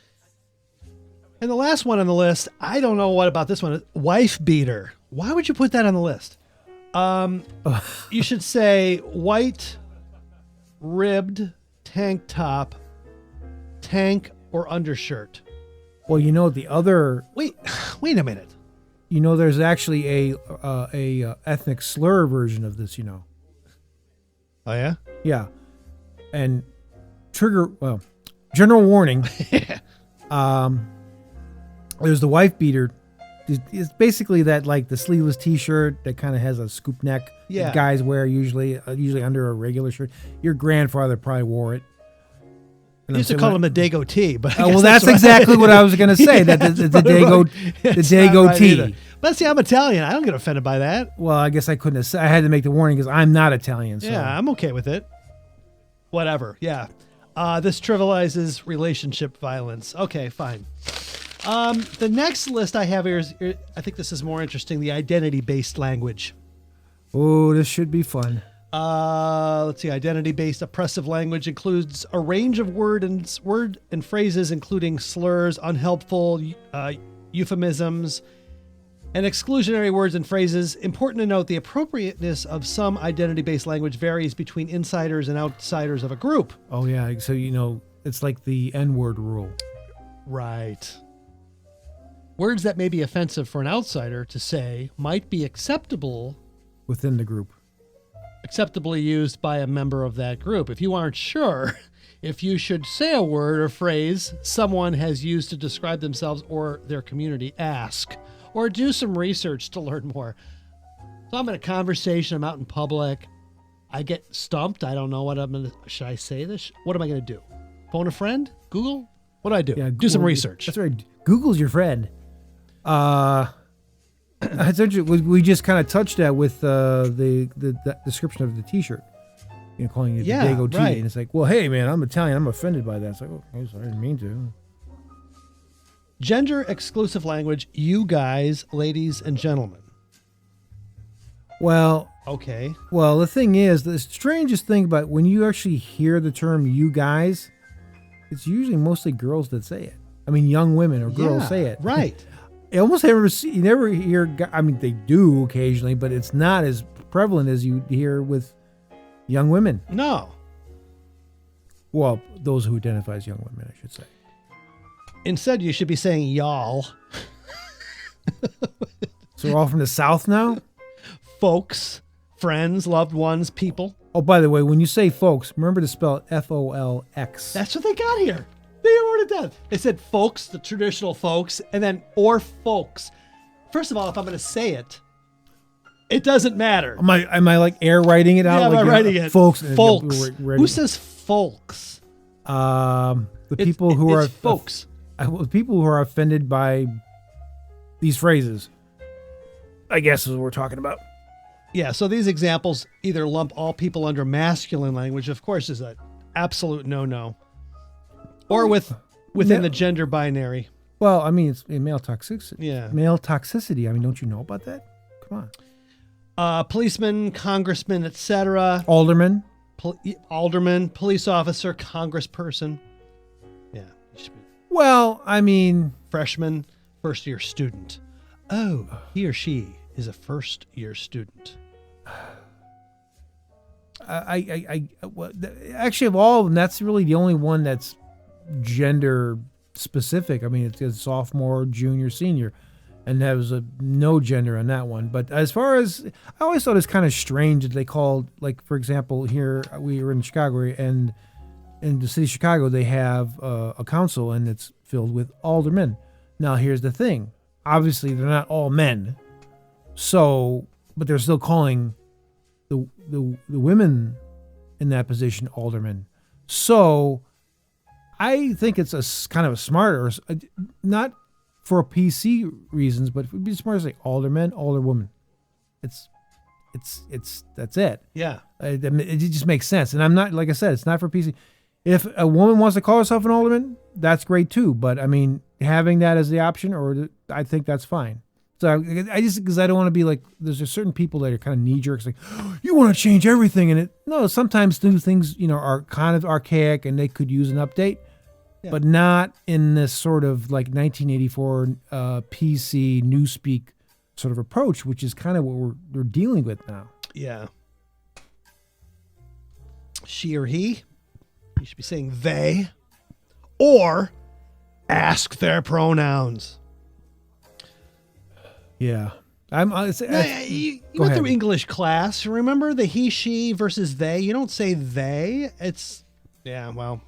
And the last one on the list, I don't know what about this one. Wife beater. Why would you put that on the list? You should say white ribbed tank top, tank or undershirt. Well, the other. Wait a minute. There's actually a ethnic slur version of this. Oh yeah. Yeah, and general warning. There's the wife beater. It's basically that, like, the sleeveless T-shirt that kind of has a scoop neck. Yeah. That guys wear usually under a regular shirt. Your grandfather probably wore it. I used to call him a Dago tee, but that's exactly what I was going to say. That the Dago tee. But see, I'm Italian. I don't get offended by that. Well, I guess I couldn't have said. I had to make the warning because I'm not Italian. So. Yeah, I'm okay with it. Whatever. Yeah. This trivializes relationship violence. Okay, fine. The next list I have here is, I think this is more interesting, the identity-based language. Oh, this should be fun. Let's see. Identity-based oppressive language includes a range of word and phrases, including slurs, unhelpful euphemisms, and exclusionary words and phrases. Important to note, the appropriateness of some identity-based language varies between insiders and outsiders of a group. Oh, yeah. So, it's like the N-word rule. Right. Words that may be offensive for an outsider to say might be acceptable within the group. Acceptably used by a member of that group. If you aren't sure if you should say a word or phrase someone has used to describe themselves or their community, ask or do some research to learn more. So I'm in a conversation, I'm out in public, I get stumped. I don't know what should I say this? What am I going to do? Phone a friend? Google? What do I do? Yeah, do some research. That's right. Google's your friend. We just kind of touched that with the description of the T-shirt, calling it the Dago tee, right. And it's like, well, hey man, I'm Italian, I'm offended by that. It's like, oh, I didn't mean to. Gender exclusive language, you guys, ladies and gentlemen. Well, okay. Well, the thing is, the strangest thing about when you actually hear the term "you guys," it's usually mostly girls that say it. I mean, young women or girls say it, right? You almost never hear. I mean, they do occasionally, but it's not as prevalent as you hear with young women. No. Well, those who identify as young women, I should say. Instead, you should be saying y'all. So we're all from the South now? Folks, friends, loved ones, people. Oh, by the way, when you say folks, remember to spell it F-O-L-X. That's what they got here. They wrote it down. They said folks, the traditional folks, and then or folks. First of all, if I'm going to say it, it doesn't matter. Am I like air writing it out? Yeah, like, I'm writing it. Folks. Who says folks? The people who are folks. The people who are offended by these phrases, I guess, is what we're talking about. Yeah. So these examples either lump all people under masculine language, of course, is an absolute no-no. Or within the gender binary. Well, I mean, it's male toxicity. Yeah. Male toxicity. I mean, don't you know about that? Come on. Policeman, congressman, etc. Alderman. Alderman, police officer, congressperson. You should be Well, I mean, freshman, first-year student. Oh, he or she is a first-year student. Actually, of all of them, that's really the only one that's gender specific. I mean, it's sophomore, junior, senior, and there was no gender on that one. But as far as, I always thought it's kind of strange that they called, like, for example, here we were in Chicago, and in the city of Chicago, they have a council, and it's filled with aldermen. Now, here's the thing. Obviously, they're not all men. So, but they're still calling the women in that position aldermen. So, I think it's kind of a smarter, not for PC reasons, but it would be smart to say aldermen, alderwoman. It's that's it. Yeah. It just makes sense. And I'm not, like I said, it's not for PC. If a woman wants to call herself an alderman, that's great too. But I mean, having that as the option, I think that's fine. So because I don't want to be like, there's just certain people that are kind of knee jerks, like, oh, you want to change everything. No, sometimes new things, are kind of archaic and they could use an update, but not in this sort of like 1984 PC newspeak sort of approach, which is kind of what we're dealing with now. Yeah. She or he, you should be saying they, or ask their pronouns. Yeah. You went through English class. Remember the he, she versus they? You don't say they. It's, yeah, well.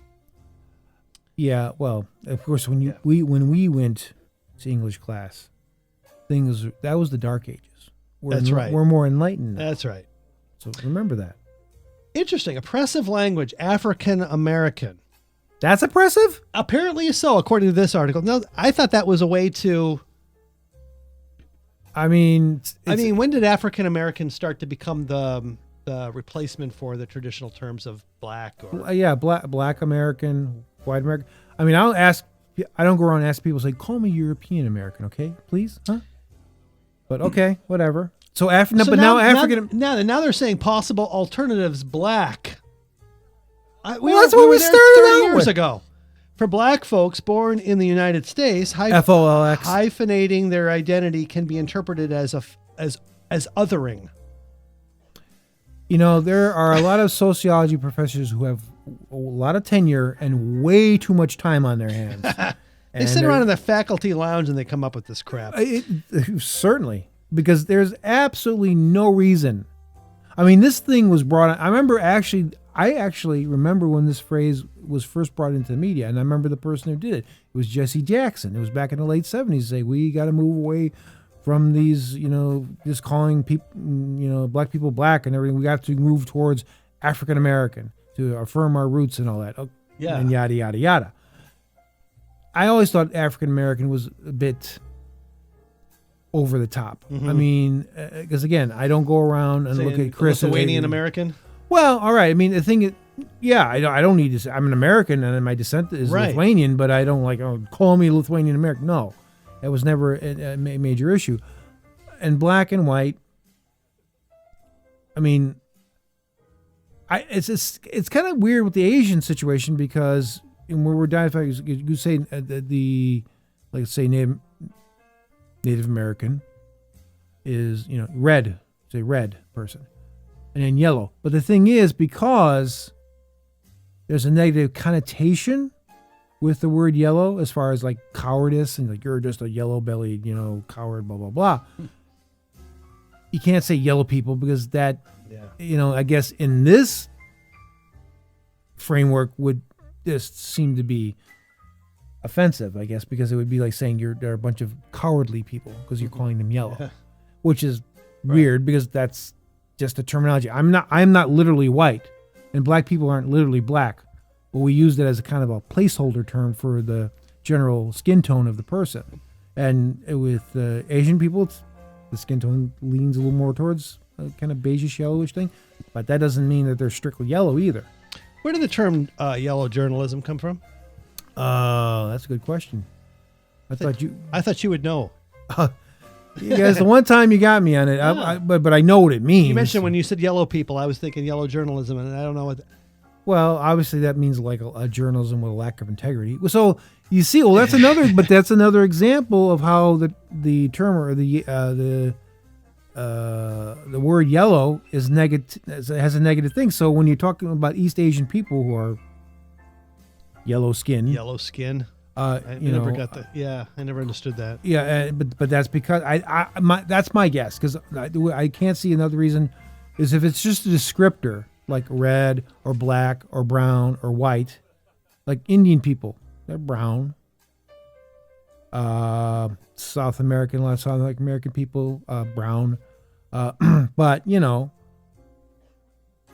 Yeah, well, of course, when we went to English class, that was the Dark Ages. That's right. We're more enlightened now. That's right. So remember that. Interesting. Oppressive language, African American. That's oppressive? Apparently so, according to this article. No, I thought that was a way to... I mean, when did African Americans start to become the replacement for the traditional terms of black? Or black American, white American. I mean, I don't go around and ask people, say, call me European American, okay, please, huh? But okay, whatever. So now African. Now they're saying possible alternatives, black. That's what we started 30 out years with. ago. For black folks born in the United States, FOLX. hyphenating their identity can be interpreted as othering. There are a lot of sociology professors who have a lot of tenure and way too much time on their hands. They sit around in the faculty lounge and they come up with this crap. Certainly, because there's absolutely no reason. I mean, this thing was brought on. I actually remember when this phrase was first brought into the media, and I remember the person who did it. It was Jesse Jackson. It was back in the late 70s. Say, we got to move away from these, just calling people, black people black and everything. We got to move towards African American to affirm our roots and all that. Yeah. And yada, yada, yada. I always thought African American was a bit over the top. Mm-hmm. I mean, because again, I don't go around and look at Chris. Lithuanian American? Well, all right. I mean, the thing is, I don't need to say I'm an American and my descent is Lithuanian, but I don't call me Lithuanian American. No, that was never a major issue. And black and white, I mean, it's kind of weird with the Asian situation because when we're identifying, you say say Native American is red, say red person. And then yellow. But the thing is, because there's a negative connotation with the word yellow as far as like cowardice and like you're just a yellow-bellied, coward, blah, blah, blah. You can't say yellow people because that, I guess in this framework would just seem to be offensive, I guess, because it would be like saying they're a bunch of cowardly people because you're calling them yellow, which is weird because that's just the terminology. I'm not literally white, and black people aren't literally black, but we used it as a kind of a placeholder term for the general skin tone of the person. And with Asian people, the skin tone leans a little more towards a kind of beigeish yellowish thing, but that doesn't mean that they're strictly yellow either. Where did the term yellow journalism come from? That's a good question. I thought you would know. You guys, the one time you got me on it, but I know what it means. You mentioned when you said yellow people, I was thinking yellow journalism, and I don't know what. Well, obviously that means like a journalism with a lack of integrity. So you see, well, that's another example of how the term or the word yellow is negative, has a negative thing. So when you're talking about East Asian people who are yellow skin, I never got that. Yeah, I never understood that. Yeah, but that's because that's my guess, because I can't see another reason. Is if it's just a descriptor like red or black or brown or white, like Indian people, they're brown. South American, a lot of South American people, brown. But I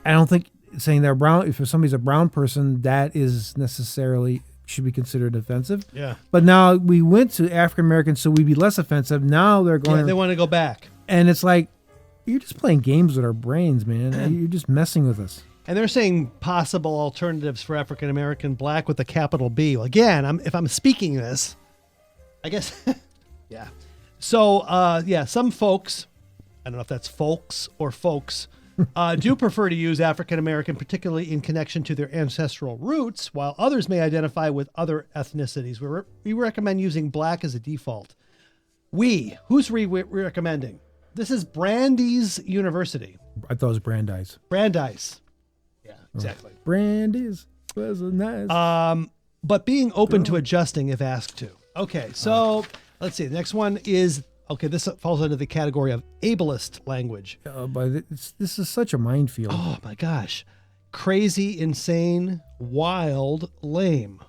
don't think saying they're brown, if somebody's a brown person, that is necessarily should be considered offensive. Yeah. But now we went to African Americans, so we'd be less offensive. Now they're going. Yeah, they want to go back. And it's like, you're just playing games with our brains, man. You're just messing with us. And they're saying possible alternatives for African American black with a capital B. Well, again, if I'm speaking this, I guess, yeah. So, some folks, I don't know if that's folks or folks, do prefer to use African American, particularly in connection to their ancestral roots, while others may identify with other ethnicities. We recommend using black as a default. Who's recommending? This is Brandeis University. I thought it was Brandeis. Brandeis. Yeah, exactly. Brandeis was a nice. But being open to adjusting if asked to. Okay, so let's see. The next one is, this falls under the category of ableist language. But this is such a minefield. Oh, my gosh. Crazy, insane, wild, lame.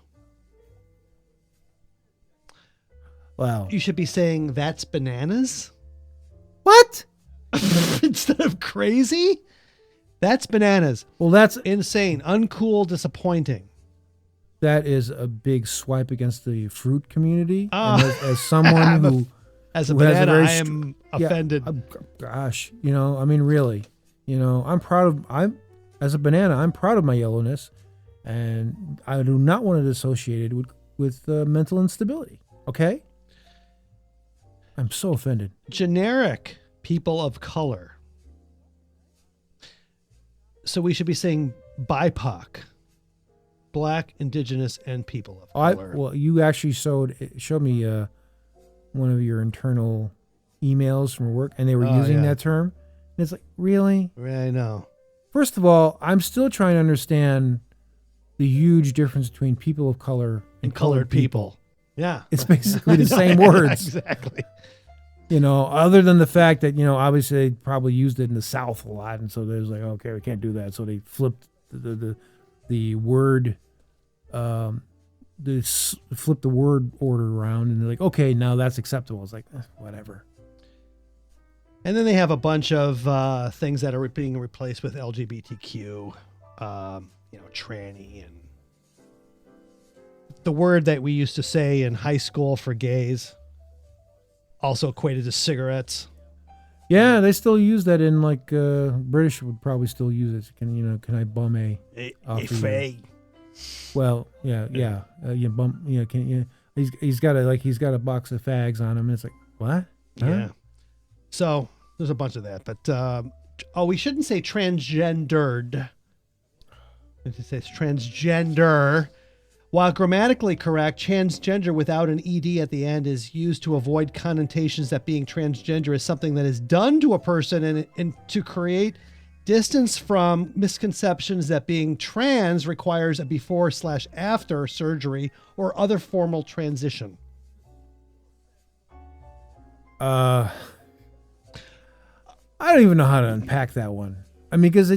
Wow. You should be saying that's bananas. What? Instead of crazy? That's bananas. Well, that's insane, uncool, disappointing. That is a big swipe against the fruit community. And as someone who... As a banana, I am offended. Gosh, really, as a banana, I'm proud of my yellowness, and I do not want it associated with mental instability. Okay? I'm so offended. Generic people of color. So we should be saying BIPOC. Black, Indigenous, and people of color. Well, you actually showed me one of your internal emails from work, and they were using that term. And it's like, really? I know. First of all, I'm still trying to understand the huge difference between people of color and colored people. Yeah. It's basically the same words. Exactly. Other than the fact that, obviously they probably used it in the South a lot. And so they was like, okay, we can't do that. So they flipped the word, they flip the word order around, and they're like, okay, now that's acceptable. It's like, whatever. And then they have a bunch of things that are being replaced with LGBTQ, tranny, and the word that we used to say in high school for gays, also equated to cigarettes. Yeah, they still use that in British would probably still use it. Can I bum a fag? Well, yeah. You bump. Can you? He's got a box of fags on him, and it's like, what? Huh? Yeah. So there's a bunch of that, but we shouldn't say transgendered. It says transgender. While grammatically correct, transgender without an ed at the end is used to avoid connotations that being transgender is something that is done to a person and to create distance from misconceptions that being trans requires a before/after surgery or other formal transition. I don't even know how to unpack that one. I mean, because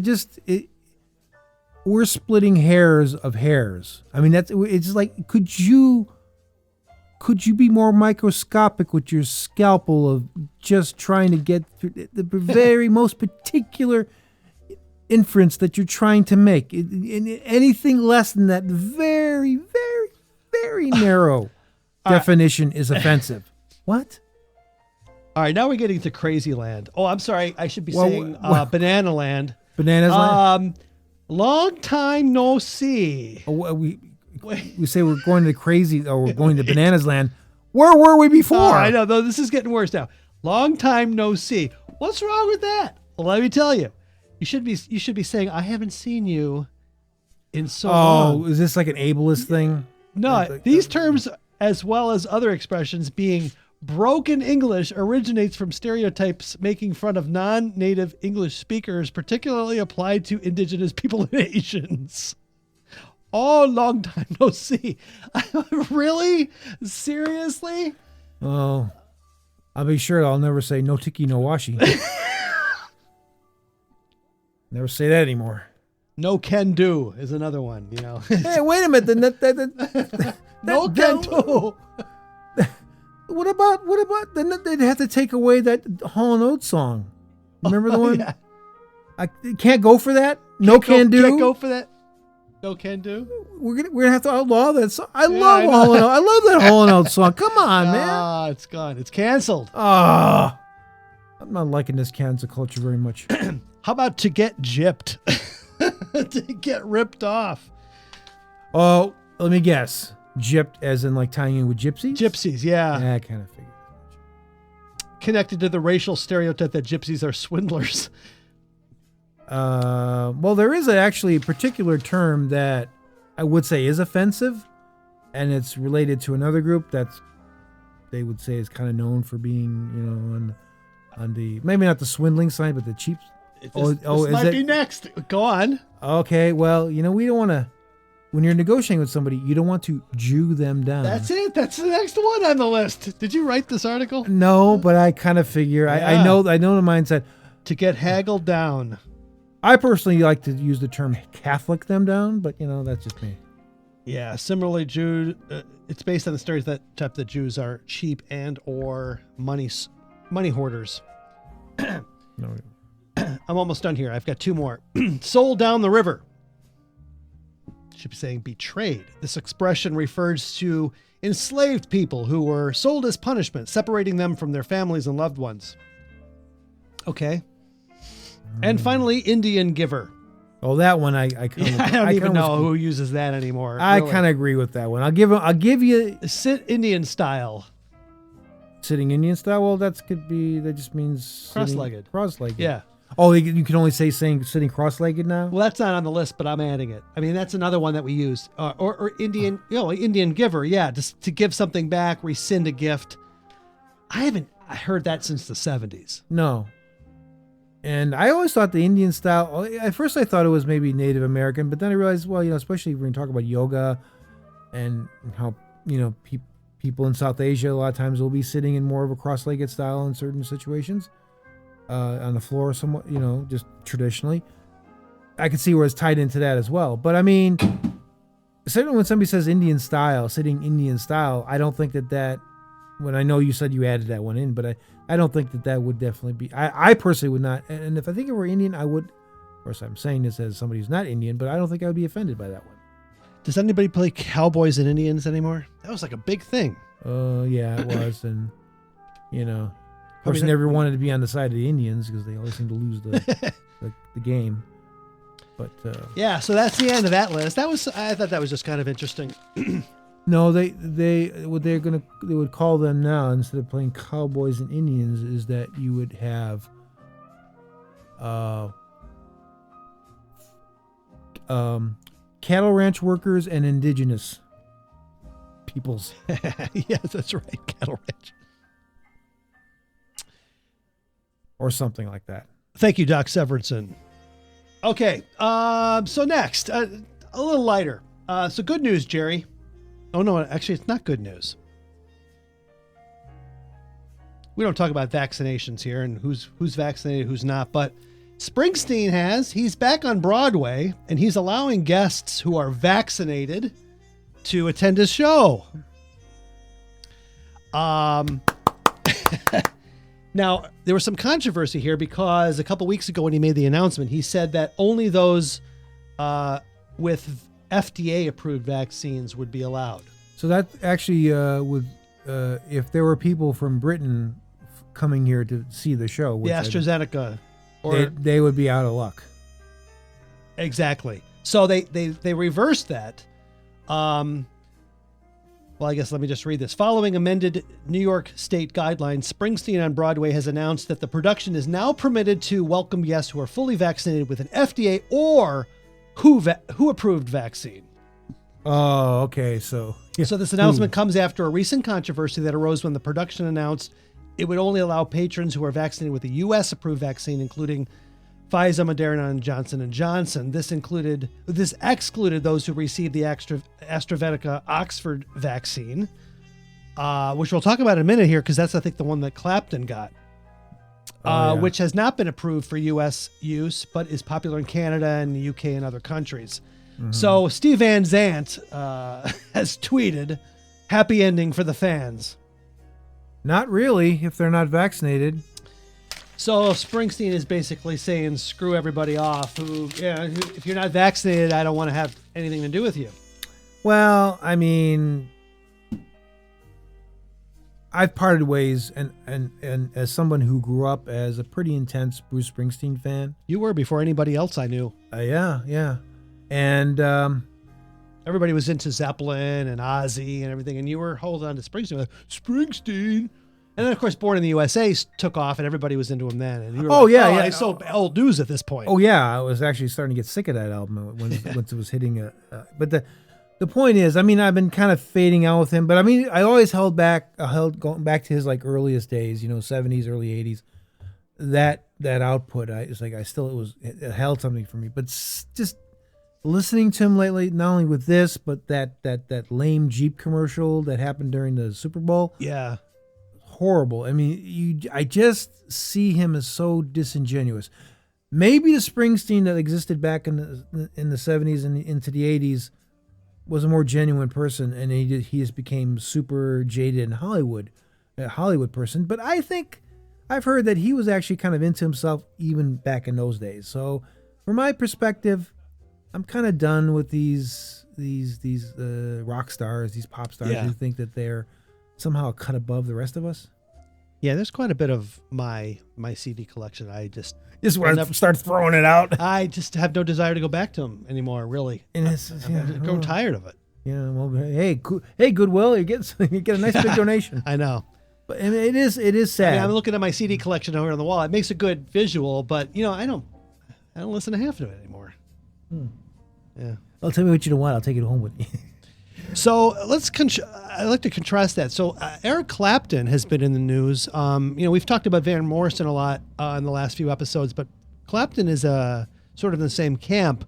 we're splitting hairs of hairs. I mean, it's like, could you be more microscopic with your scalpel of just trying to get through the very most particular inference that you're trying to make? Anything less than that very, very, very narrow definition is offensive. What? All right, now we're getting to crazy land. Oh, I'm sorry. I should be saying banana land. Bananas land? Long time no see. We say we're going to crazy, or we're going to bananas land. Where were we before? Oh, I know, though. This is getting worse now. Long time no see. What's wrong with that? Well, let me tell you. You should be saying, I haven't seen you in so long. Is this like an ableist thing? No, these terms, as well as other expressions being broken English, originates from stereotypes making fun of non-native English speakers, particularly applied to indigenous people and Asians. Oh, long time no see. Really? Seriously? Oh, I'll be sure I'll never say no tiki no washi. Never say that anymore. No can do is another one, you know. Hey, wait a minute. No can do. What about then they'd have to take away that Hall & Oates song. Remember the one? Yeah. I can't go for that. No can do. Can't go for that. No can do. We're gonna have to outlaw that song. I love Hall & Oates. I love that Hall & Oates song. Come on, man. Ah, it's gone. It's canceled. I'm not liking this cancel culture very much. How about to get gypped? To get ripped off. Oh, let me guess. Gypped as in like tying in with gypsies? Gypsies, yeah. Yeah, I kind of figured. Connected to the racial stereotype that gypsies are swindlers. Well, there is actually a particular term that I would say is offensive, and it's related to another group that's they would say is kind of known for being, you know, on the maybe not the swindling side, but the cheap. This might be next. Go on. Okay, well, you know, we don't want to. When you're negotiating with somebody, you don't want to Jew them down. That's it. That's the next one on the list. Did you write this article? No, but I kind of figure. Yeah. I know the mindset. To get haggled down. I personally like to use the term Catholic them down, but you know, that's just me. Yeah. Similarly, it's based on the stereotype that Jews are cheap and or money hoarders. No. I'm almost done here. I've got two more. Sold down the river. Should be saying betrayed. This expression refers to enslaved people who were sold as punishment, separating them from their families and loved ones. Okay. And finally, Indian giver. Oh, that one I don't even know who uses that anymore. I kind of agree with that one. I'll give you sit Indian style. Sitting Indian style. Well, that just means Cross-legged. Cross-legged. Yeah. Oh, you can only say sitting cross-legged now. Well, that's not on the list, but I'm adding it. I mean, that's another one that we use. Or Indian, Indian giver. Yeah, just to give something back, rescind a gift. I haven't heard that since the 70s. No. And I always thought the Indian style. At first, I thought it was maybe Native American, but then I realized, well, you know, especially when you talk about yoga, and how people in South Asia a lot of times will be sitting in more of a cross-legged style in certain situations. On the floor, somewhat, you know, just traditionally. I could see where it's tied into that as well. But I mean, certainly when somebody says Indian style, sitting Indian style, I don't think that when I know you said you added that one in, but I don't think that would definitely be, I personally would not. And if I think it were Indian, I would, of course I'm saying this as somebody who's not Indian, but I don't think I would be offended by that one. Does anybody play cowboys and Indians anymore? That was like a big thing. Yeah, it was. And, you know, of course, never wanted to be on the side of the Indians because they always seem to lose the game. But yeah, so that's the end of that list. I thought that was just kind of interesting. No, they would call them now, instead of playing cowboys and Indians, is that you would have cattle ranch workers and indigenous peoples. Yes, that's right, cattle ranch. Or something like that. Thank you, Doc Severinson. Okay, so next, a little lighter. So good news, Jerry. Oh, no, actually, it's not good news. We don't talk about vaccinations here and who's vaccinated, who's not, but Springsteen he's back on Broadway, and he's allowing guests who are vaccinated to attend his show. Now, there was some controversy here because a couple weeks ago when he made the announcement, he said that only those with FDA-approved vaccines would be allowed. So that actually would, if there were people from Britain coming here to see the show, the AstraZeneca, they would be out of luck. Exactly. So they reversed that. Well, I guess let me just read this. Following amended New York State guidelines, Springsteen on Broadway has announced that the production is now permitted to welcome guests who are fully vaccinated with an FDA or who approved vaccine. Oh, okay. So So this announcement comes after a recent controversy that arose when the production announced it would only allow patrons who are vaccinated with a U.S. approved vaccine, including Pfizer, Moderna, and Johnson & Johnson. This excluded those who received the AstraZeneca Oxford vaccine, which we'll talk about in a minute here, because that's, I think, the one that Clapton got, which has not been approved for U.S. use, but is popular in Canada and the U.K. and other countries. So Steve Van Zandt has tweeted, "Happy ending for the fans." not really if they're not vaccinated. So Springsteen is basically saying, screw everybody off. If you're not vaccinated, I don't want to have anything to do with you. Well, I mean, I've parted ways, and as someone who grew up as a pretty intense Bruce Springsteen fan. You were before anybody else I knew. Yeah. And everybody was into Zeppelin and Ozzy and everything, and you were holding on to Springsteen. Springsteen. And then, of course, Born in the USA took off, and everybody was into him then. And you were it's so old news at this point. Oh, yeah. I was actually starting to get sick of that album once it was hitting. But the point is, I mean, I've been kind of fading out with him, but I mean, I always held going back to his like earliest days, 70s, early 80s. That output, it held something for me. But just listening to him lately, not only with this, but that lame Jeep commercial that happened during the Super Bowl. Yeah. Horrible. I mean, I just see him as so disingenuous. Maybe the Springsteen that existed back in the 70s and into the 80s was a more genuine person, and he just became super jaded in Hollywood, a Hollywood person. But I think I've heard that he was actually kind of into himself even back in those days. So from my perspective, I'm kind of done with these rock stars, these pop stars who think that they're somehow cut above the rest of us. Yeah, there's quite a bit of my CD collection. I just want to start throwing it out. I just have no desire to go back to them anymore, really. And I've grown tired of it. Yeah, well, hey, Goodwill, you get a nice big donation. I know. But I mean, it is sad. I mean, I'm looking at my CD collection over on the wall. It makes a good visual, but I don't listen to half of it anymore. Yeah. Well, tell me what you don't want. I'll take it home with me. So I'd like to contrast that. So Eric Clapton has been in the news. We've talked about Van Morrison a lot in the last few episodes, but Clapton is sort of in the same camp,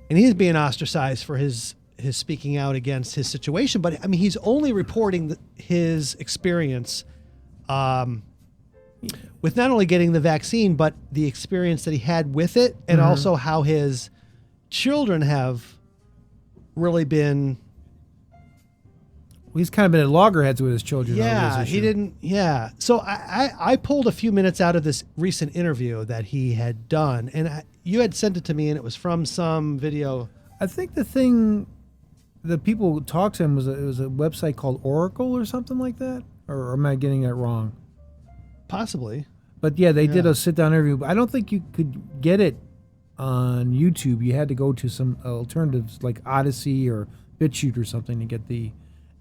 and he's being ostracized for his speaking out against his situation. But I mean, he's only reporting his experience with not only getting the vaccine, but the experience that he had with it, and also how his children have really been. He's kind of been at loggerheads with his children. Yeah, he didn't. Yeah. So I pulled a few minutes out of this recent interview that he had done, and you had sent it to me, and it was from some video. I think the thing that people talked to him was it was a website called Oracle or something like that, or am I getting that wrong? Possibly. But yeah, they did a sit-down interview. But I don't think you could get it on YouTube. You had to go to some alternatives like Odyssey or BitChute or something to get the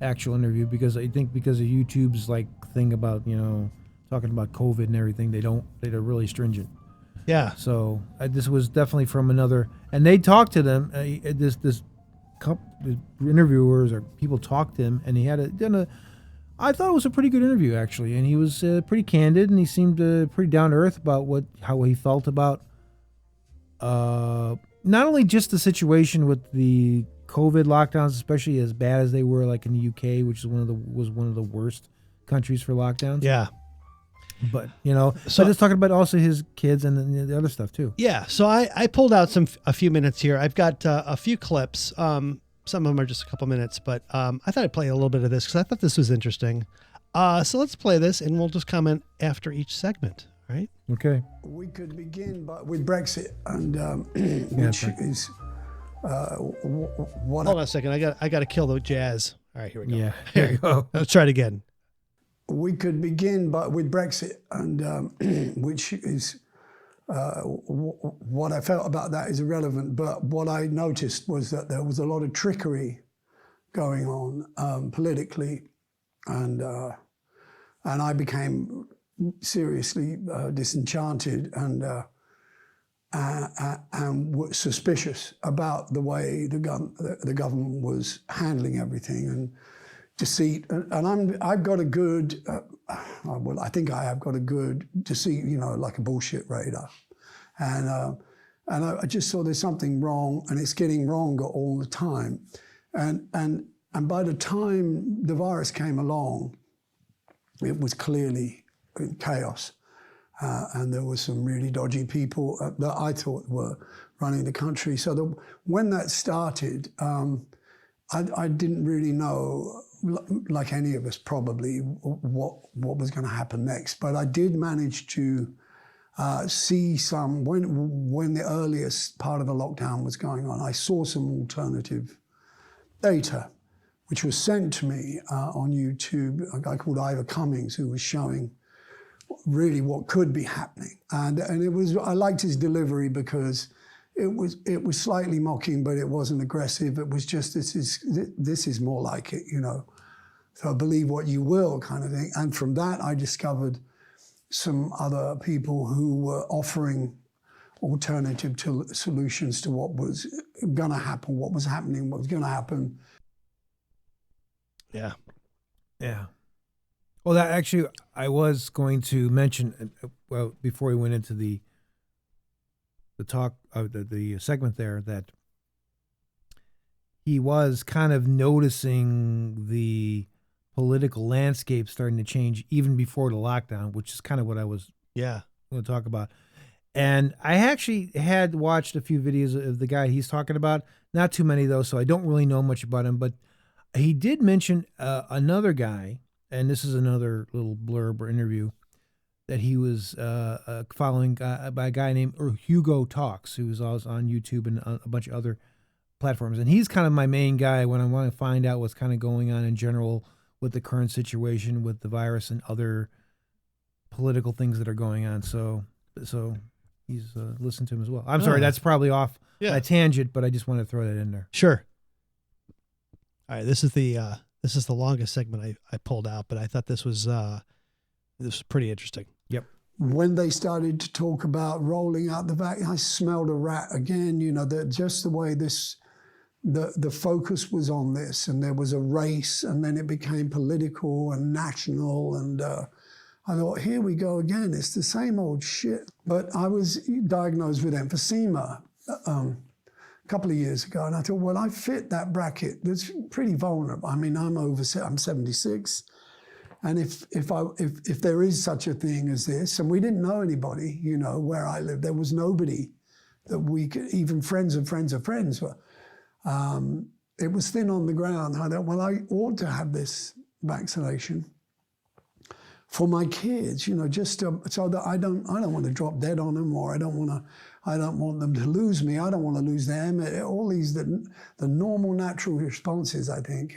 actual interview, because I think because of YouTube's like thing about talking about COVID and everything, they're really stringent. Yeah. So this was definitely from another, and they talked to them. The interviewers or people talked to him, and he I thought it was a pretty good interview actually, and he was pretty candid, and he seemed pretty down to earth about how he felt about not only just the situation with the COVID lockdowns, especially as bad as they were, like in the UK, which is was one of the worst countries for lockdowns. Yeah. But so just talking about also his kids and the other stuff too. Yeah. So I pulled out a few minutes here. I've got a few clips. Some of them are just a couple minutes, but I thought I'd play a little bit of this because I thought this was interesting. So let's play this, and we'll just comment after each segment. Right? Okay. We could begin with Brexit, and which is. Hold on a second. I got to kill the jazz. All right, here we go. Yeah, here you go. Let's try it again. We could begin with Brexit, and which is what I felt about that is irrelevant. But what I noticed was that there was a lot of trickery going on politically, and I became seriously disenchanted, and and were suspicious about the way the government was handling everything and deceit. And I've got a good, I think I have got a good deceit, like a bullshit radar. And I just saw there's something wrong, and it's getting wronger all the time. And by the time the virus came along, it was clearly in chaos. And there were some really dodgy people that I thought were running the country. So when that started, I didn't really know, like any of us probably, what was going to happen next. But I did manage to see some, when the earliest part of the lockdown was going on, I saw some alternative data, which was sent to me on YouTube, a guy called Ivor Cummings, who was showing really what could be happening. And it was, I liked his delivery because it was slightly mocking, but it wasn't aggressive. It was just, this is more like it, So believe what you will kind of thing. And from that, I discovered some other people who were offering alternative solutions to what was going to happen, what was happening, what was going to happen. Yeah. Yeah. Well, that actually, I was going to mention, well, before we went into the talk, the segment there, that he was kind of noticing the political landscape starting to change even before the lockdown, which is kind of what I was going to talk about. And I actually had watched a few videos of the guy he's talking about, not too many though, so I don't really know much about him, but he did mention another guy, and this is another little blurb or interview that he was following by a guy named Hugo Talks, who was also on YouTube and a bunch of other platforms. And he's kind of my main guy when I want to find out what's kind of going on in general with the current situation with the virus and other political things that are going on. So he's listened to him as well. I'm sorry, that's probably off a tangent, but I just wanted to throw that in there. Sure. All right, this is the longest segment I pulled out, but I thought this was pretty interesting. Yep. When they started to talk about rolling out the vaccine, I smelled a rat again. Just the way the focus was on this, and there was a race, and then it became political and national, and I thought, here we go again. It's the same old shit. But I was diagnosed with emphysema a couple of years ago, and I thought, well, I fit that bracket. That's pretty vulnerable. I mean, I'm 76, and if there is such a thing as this, and we didn't know anybody, where I lived, there was nobody that we could, even friends of friends of friends were. It was thin on the ground. I thought, well, I ought to have this vaccination for my kids, just so that I don't want to drop dead on them, or I don't want them to lose me. I don't want to lose them. All these the normal natural responses, I think.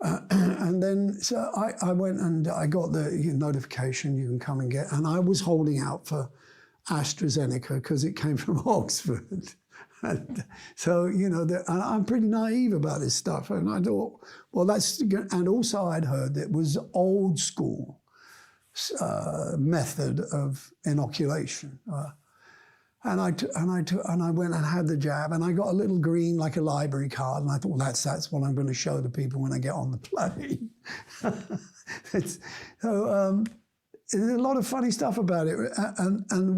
And then so I went and I got the notification you can come and get, and I was holding out for AstraZeneca because it came from Oxford. And so, I'm pretty naive about this stuff. And I thought, well, and also I'd heard that it was old school method of inoculation. And I went and had the jab, and I got a little green, like a library card. And I thought, well, that's what I'm going to show the people when I get on the plane. There's a lot of funny stuff about it. And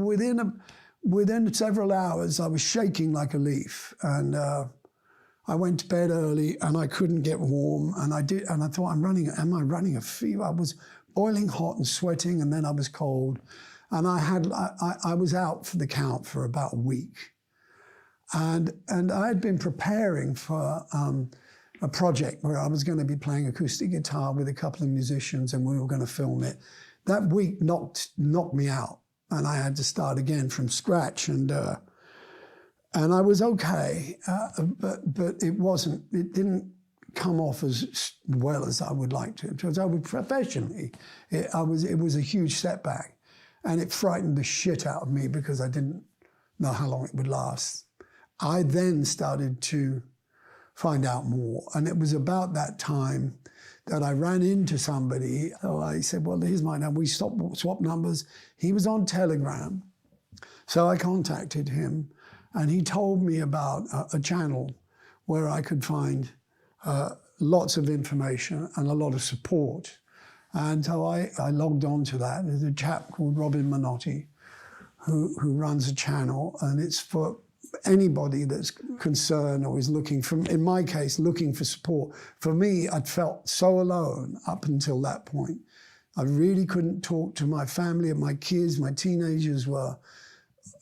within several hours, I was shaking like a leaf, and I went to bed early, and I couldn't get warm, and I thought, am I running a fever? I was boiling hot and sweating, and then I was cold, and I was out for the count for about a week, and I had been preparing for a project where I was going to be playing acoustic guitar with a couple of musicians, and we were going to film it. That week knocked me out. And I had to start again from scratch, and I was okay, but it didn't come off as well as I would like to. Because professionally, it was a huge setback, and it frightened the shit out of me because I didn't know how long it would last. I then started to find out more, and it was about that time that I ran into somebody. So I said, well, here's my number. We swapped numbers. He was on Telegram. So I contacted him, and he told me about a channel where I could find lots of information and a lot of support. And so I logged on to that. There's a chap called Robin Minotti who runs a channel, and it's for anybody that's concerned or is looking for, in my case, looking for support. For me, I'd felt so alone up until that point. I really couldn't talk to my family and my kids. My teenagers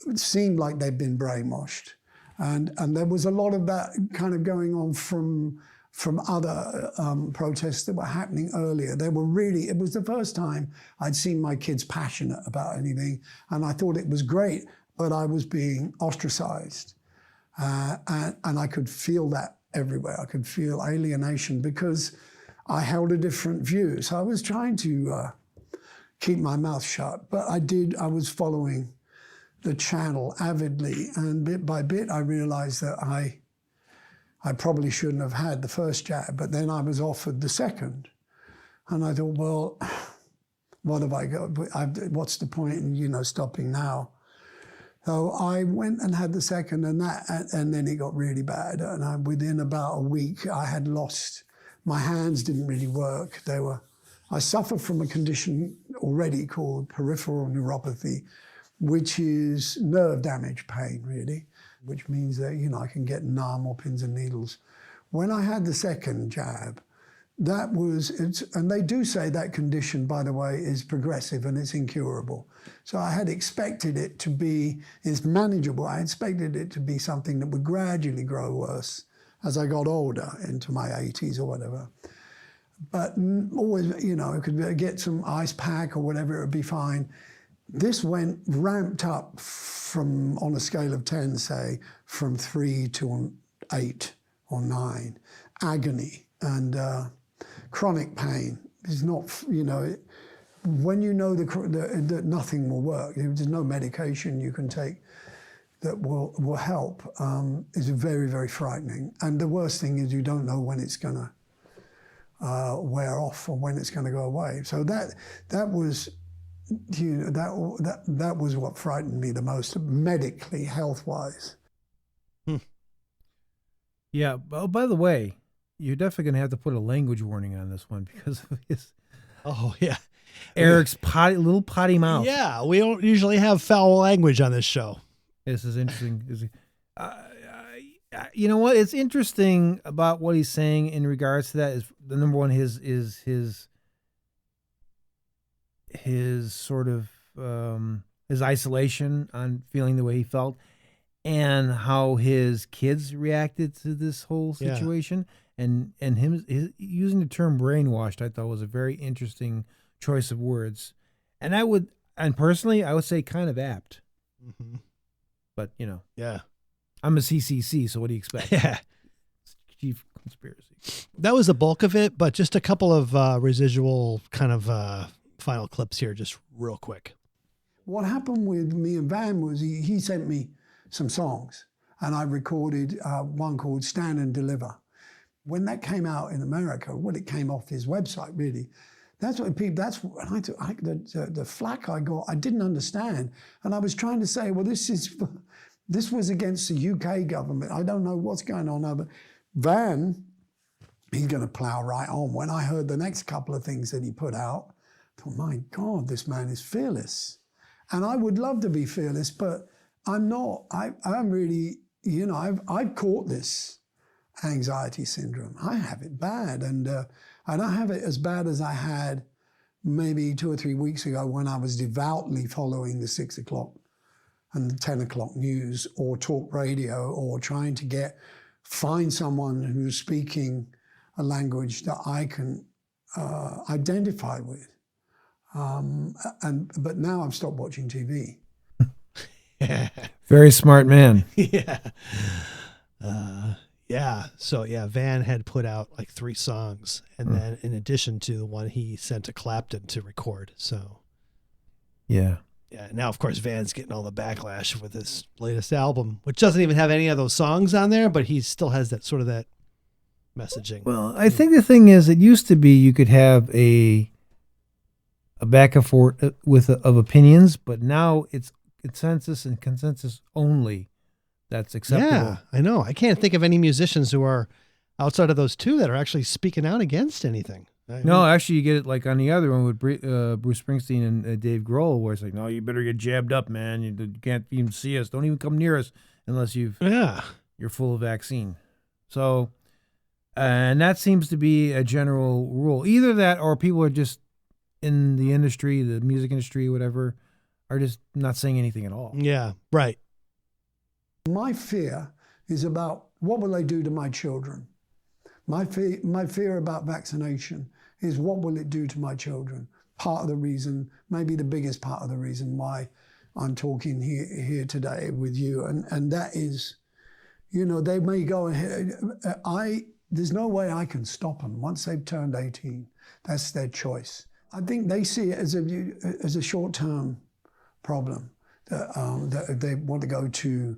it seemed like they'd been brainwashed. And there was a lot of that kind of going on from other protests that were happening earlier. It was the first time I'd seen my kids passionate about anything, and I thought it was great, but I was being ostracized. And I could feel that everywhere. I could feel alienation because I held a different view. So I was trying to keep my mouth shut, but I was following the channel avidly, and bit by bit I realized that I probably shouldn't have had the first jab, but then I was offered the second. And I thought, well, what have I got? What's the point in, stopping now? So I went and had the second, and then it got really bad. And within about a week, I had lost, my hands didn't really work. I suffer from a condition already called peripheral neuropathy, which is nerve damage pain, really, which means that, I can get numb or pins and needles. When I had the second jab, and they do say that condition, by the way, is progressive and it's incurable. So I had expected it to be, it's manageable. I expected it to be something that would gradually grow worse as I got older, into my 80s or whatever. But always, I could get some ice pack or whatever, it would be fine. This ramped up from, on a scale of 10, say, from 3 to 8 or 9. Agony and chronic pain is not, when you know that nothing will work, there's no medication you can take that will help, is very, very frightening. And the worst thing is you don't know when it's going to wear off or when it's going to go away. So that was... that was what frightened me the most, medically, health-wise. Yeah. Oh, by the way, you're definitely going to have to put a language warning on this one because of his. Oh yeah, Eric's little potty mouth. Yeah, we don't usually have foul language on this show. This is interesting. You know what? It's interesting about what he's saying in regards to that. Is the number one his sort of his isolation on feeling the way he felt, and how his kids reacted to this whole situation, and him using the term brainwashed, I thought was a very interesting choice of words, and personally I would say kind of apt. Mm-hmm. But yeah, I'm a CCC, so what do you expect? Yeah, Chief Conspiracy. That was the bulk of it, but just a couple of residual kind of final clips here, just real quick. What happened with me and Van was he sent me some songs, and I recorded one called Stand and Deliver. When that came out in America, it came off his website, really. That's what the flack I got, I didn't understand. And I was trying to say, well, this was against the UK government. I don't know what's going on now, but Van, he's going to plow right on. When I heard the next couple of things that he put out, I thought, my God, this man is fearless. And I would love to be fearless, but I'm not. I'm really, I've caught this anxiety syndrome. I have it bad, and I don't have it as bad as I had maybe 2 or 3 weeks ago when I was devoutly following the 6 o'clock and the 10 o'clock news or talk radio, or trying to find someone who's speaking a language that I can identify with. But now I've stopped watching TV. Very smart man. Yeah. Yeah. So Van had put out like 3 songs, and then in addition to the one he sent to Clapton to record. So yeah. Now of course Van's getting all the backlash with his latest album, which doesn't even have any of those songs on there, but he still has that sort of that messaging. Well, I think the thing is, it used to be you could have a back and forth of opinions, but now it's consensus and consensus only that's acceptable. Yeah, I know. I can't think of any musicians who are outside of those two that are actually speaking out against anything. No, actually, you get it like on the other one with Bruce Springsteen and Dave Grohl, where it's like, no, you better get jabbed up, man. You can't even see us. Don't even come near us unless you're full of vaccine. So, and that seems to be a general rule. Either that, or people are just in the industry, the music industry, whatever, are just not saying anything at all. Yeah, right. My fear is about what will they do to my children. My fear about vaccination is what will it do to my children. Part of the reason, maybe the biggest part of the reason why I'm talking here today with you, and that is, they may go ahead. There's no way I can stop them once they've turned 18. That's their choice. I think they see it as a short-term problem that they want to go to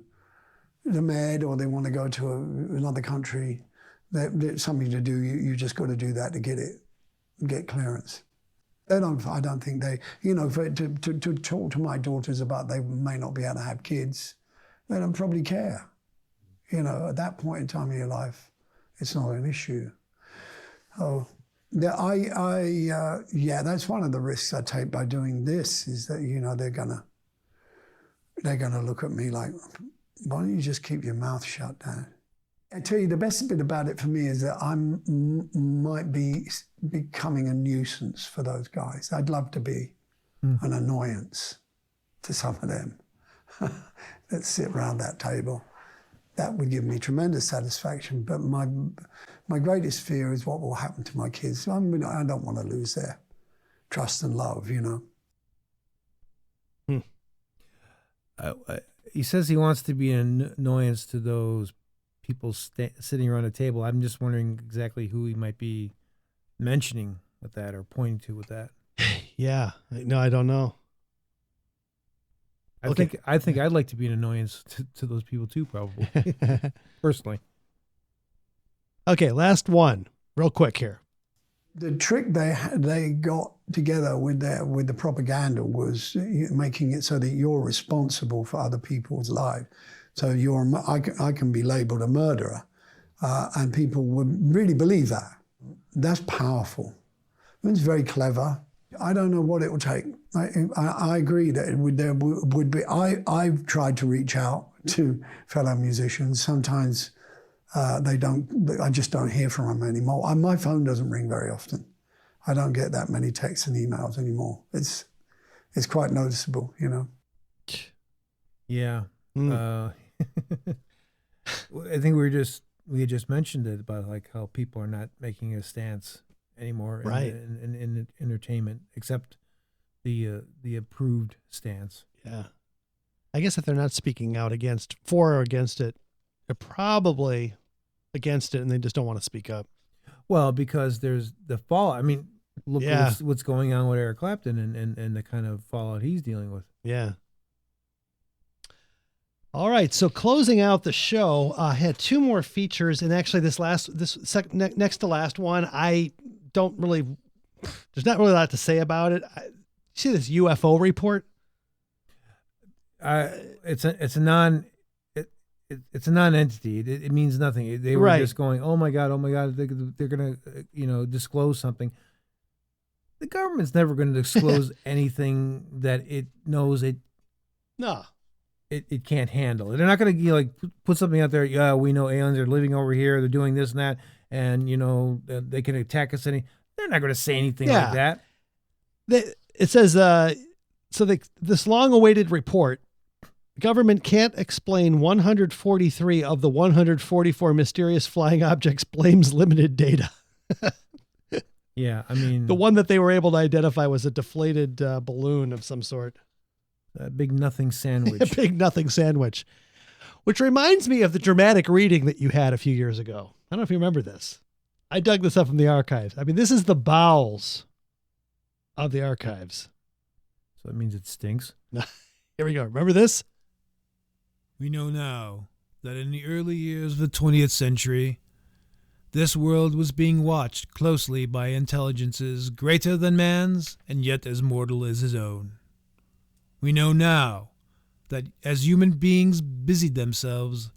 the Med or they want to go to another country. There's something to do. You just got to do that to get clearance. I don't think they, to talk to my daughters about they may not be able to have kids, they don't probably care. At that point in time in your life, it's not an issue. Oh, that's one of the risks I take by doing this is that they're gonna look at me like, why don't you just keep your mouth shut, Dad? I tell you, the best bit about it for me is that I might be becoming a nuisance for those guys. I'd love to be an annoyance to some of them that sit around that table. That would give me tremendous satisfaction. But my greatest fear is what will happen to my kids. I don't want to lose their trust and love, He says he wants to be an annoyance to those people sitting around a table. I'm just wondering exactly who he might be mentioning with that or pointing to with that. Yeah. No, I don't know. I think I'd like to be an annoyance to those people too, probably. Personally. Okay, last one. Real quick here. The trick they got together with the propaganda was making it so that you're responsible for other people's lives. So I can be labeled a murderer, and people would really believe that. That's powerful. It's very clever. I don't know what it will take. I agree that there would be. I've tried to reach out to fellow musicians. Sometimes they don't. I just don't hear from them anymore. My phone doesn't ring very often. I don't get that many texts and emails anymore. It's quite noticeable, Yeah. I think we had just mentioned it about like how people are not making a stance anymore in entertainment, except the approved stance. Yeah. I guess if they're not speaking out for or against it, they're probably against it and they just don't want to speak up. Well, because there's the fallout. I mean, look at what's going on with Eric Clapton and the kind of fallout he's dealing with. Yeah. All right, so closing out the show, I had two more features, and actually next to last one, there's not really a lot to say about it. You see this UFO report? It's a non-entity. It means nothing. They were just going, oh my God, they're going to disclose something. The government's never going to disclose anything that it knows it can't handle. They're not going to put something out there. Yeah, we know aliens are living over here. They're doing this and that, and they can attack us. They're not going to say anything like that. It says this long-awaited report. Government can't explain 143 of the 144 mysterious flying objects. Blames limited data. Yeah, I mean, the one that they were able to identify was a deflated balloon of some sort. A big nothing sandwich. A big nothing sandwich. Which reminds me of the dramatic reading that you had a few years ago. I don't know if you remember this. I dug this up from the archives. I mean, this is the bowels of the archives. So that means it stinks. Here we go. Remember this? We know now that in the early years of the 20th century, this world was being watched closely by intelligences greater than man's and yet as mortal as his own. We know now that as human beings busied themselves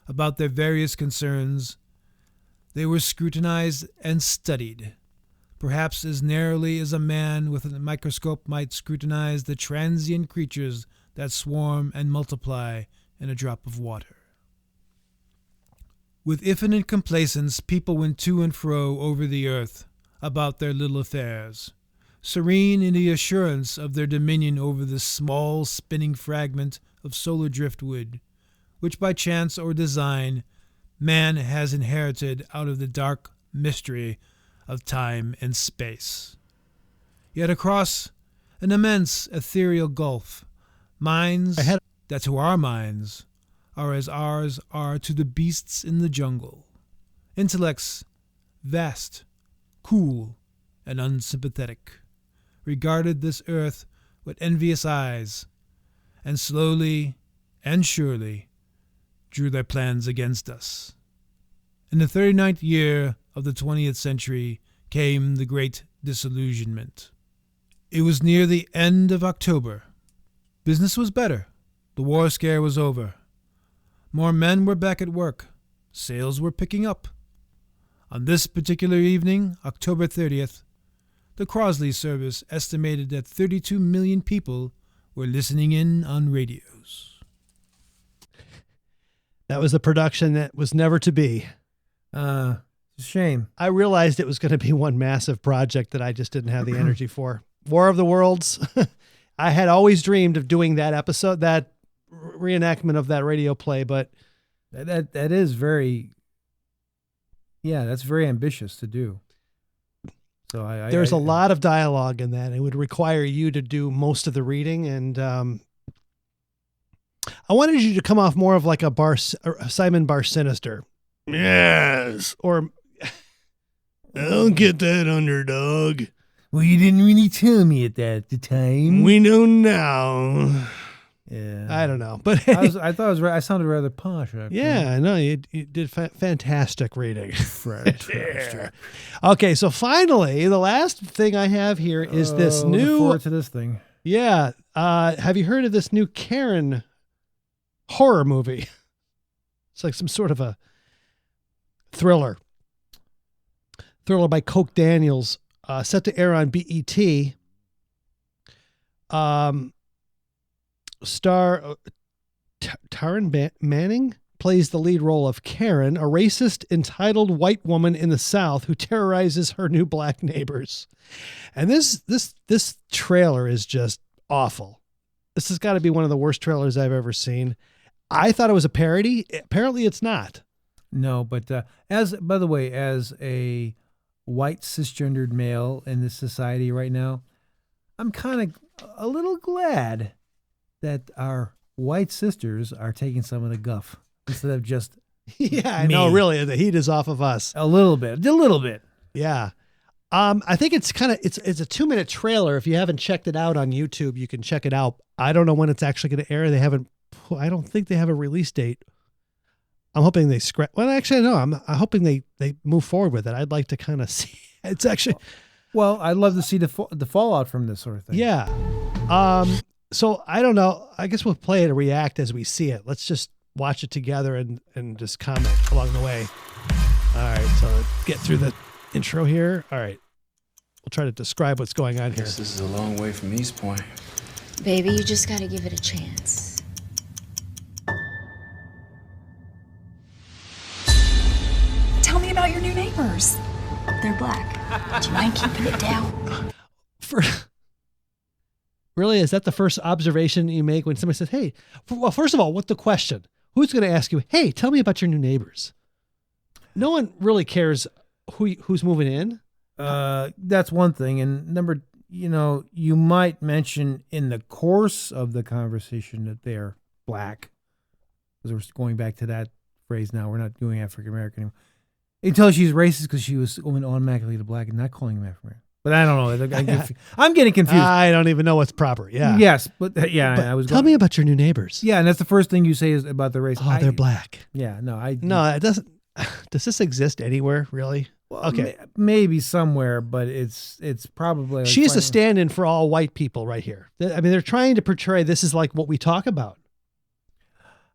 about their various concerns, they were scrutinized and studied, perhaps as narrowly as a man with a microscope might scrutinize the transient creatures that swarm and multiply in a drop of water. With infinite complacence, people went to and fro over the earth about their little affairs, serene in the assurance of their dominion over this small spinning fragment of solar driftwood, which by chance or design man has inherited out of the dark mystery of time and space. Yet across an immense ethereal gulf, minds that to our minds are as ours are to the beasts in the jungle, intellects vast, cool, and unsympathetic, regarded this earth with envious eyes, and slowly and surely drew their plans against us. In the 39th year of the 20th century came the Great Disillusionment. It was near the end of October. Business was better. The war scare was over. More men were back at work. Sales were picking up. On this particular evening, October 30th, the Crosley service estimated that 32 million people were listening in on radios. That was the production that was never to be. It's a shame. I realized it was going to be one massive project that I just didn't have the energy for. War of the Worlds. I had always dreamed of doing that episode, that reenactment of that radio play, but That is very, that's very ambitious to do. So there's a lot of dialogue in that. It would require you to do most of the reading, and I wanted you to come off more of like a Simon Bar Sinister. Yes, or I don't get that, underdog. Well, you didn't really tell me at the time. We know now. Yeah, I don't know, but I thought I sounded rather posh. Actually. Yeah, no, you did fantastic reading. Fantastic. Okay, so finally, the last thing I have here is this new. Look forward to this thing. Yeah, have you heard of this new Karen horror movie? It's like some sort of a thriller by Coke Daniels, set to air on BET. Star Taryn Manning plays the lead role of Karen, a racist, entitled white woman in the South who terrorizes her new black neighbors. And this trailer is just awful. This has got to be one of the worst trailers I've ever seen. I thought it was a parody. Apparently it's not. No, but by the way, as a white cisgendered male in this society right now, I'm kind of a little glad that our white sisters are taking some of the guff instead of just I know, really, the heat is off of us a little bit. Yeah. I think it's a 2-minute trailer. If you haven't checked it out on YouTube, you can check it out. I don't know when it's actually going to air. I don't think they have a release date. I'm hoping they well, actually, no, I'm hoping they move forward with it. I'd like to kind of see. It's actually. Well, I'd love to see the fallout from this sort of thing. Yeah. So I don't know. I guess we'll play it and react as we see it. Let's just watch it together and just comment along the way. All right. So let's get through the intro here. All right. We'll try to describe what's going on here. This is a long way from East Point. Baby, you just gotta give it a chance. Tell me about your new neighbors. They're black. Do you mind keeping it down? Really, is that the first observation you make when somebody says, hey, well, first of all, what's the question? Who's going to ask you, hey, tell me about your new neighbors? No one really cares who's moving in. That's one thing. And number, you might mention in the course of the conversation that they're black. Because we're going back to that phrase now. We're not doing African American anymore. Until she's racist because she was going automatically to black and not calling him African American. But I don't know. I'm getting confused. I don't even know what's proper. Yeah. Yes, but I was. Tell me about your new neighbors. Yeah, and that's the first thing you say is about the race. Oh, they're black. Yeah, no, No, it doesn't. Does this exist anywhere, really? Well, okay, maybe somewhere, but it's probably. She's a stand-in for all white people right here. I mean, they're trying to portray this is like what we talk about.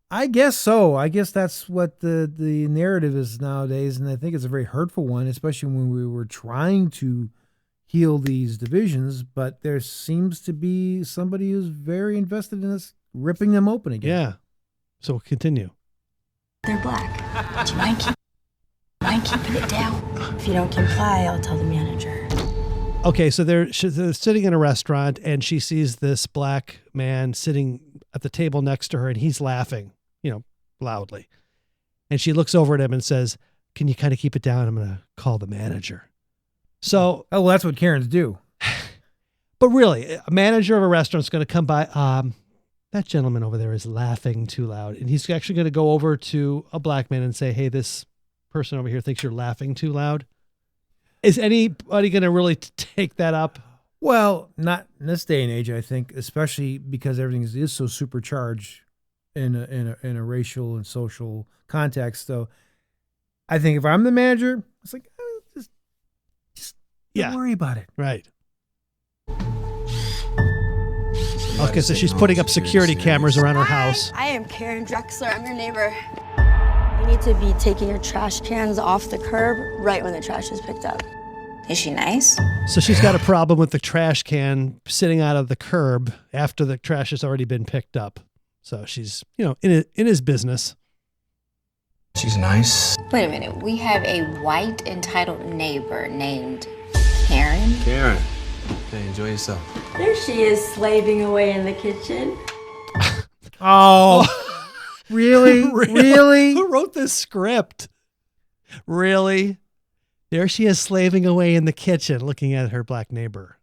I guess so. I guess that's what the narrative is nowadays, and I think it's a very hurtful one, especially when we were trying to heal these divisions. But there seems to be somebody who's very invested in us ripping them open again. Yeah. So we'll continue. They're black. Do you mind keeping it down? If you don't comply, I'll tell the manager. Okay, so they're sitting in a restaurant, and she sees this black man sitting at the table next to her, and he's laughing, loudly. And she looks over at him and says, "Can you kind of keep it down? I'm going to call the manager." So, well, that's what Karens do. But really, a manager of a restaurant is going to come by. That gentleman over there is laughing too loud, and he's actually going to go over to a black man and say, "Hey, this person over here thinks you're laughing too loud." Is anybody going to really take that up? Well, not in this day and age, I think, especially because everything is so supercharged in a racial and social context. So I think if I'm the manager, it's like, just don't worry about it. Right. Okay, so she's putting up security cameras around her house. I am Karen Drexler. I'm your neighbor. You need to be taking your trash cans off the curb right when the trash is picked up. Is she nice? So she's got a problem with the trash can sitting out of the curb after the trash has already been picked up. So she's, in his business. She's nice. Wait a minute. We have a white entitled neighbor named Karen. Karen. Okay, enjoy yourself. There she is, slaving away in the kitchen. Oh, really? Really? Who wrote this script? Really? There she is, slaving away in the kitchen, looking at her black neighbor.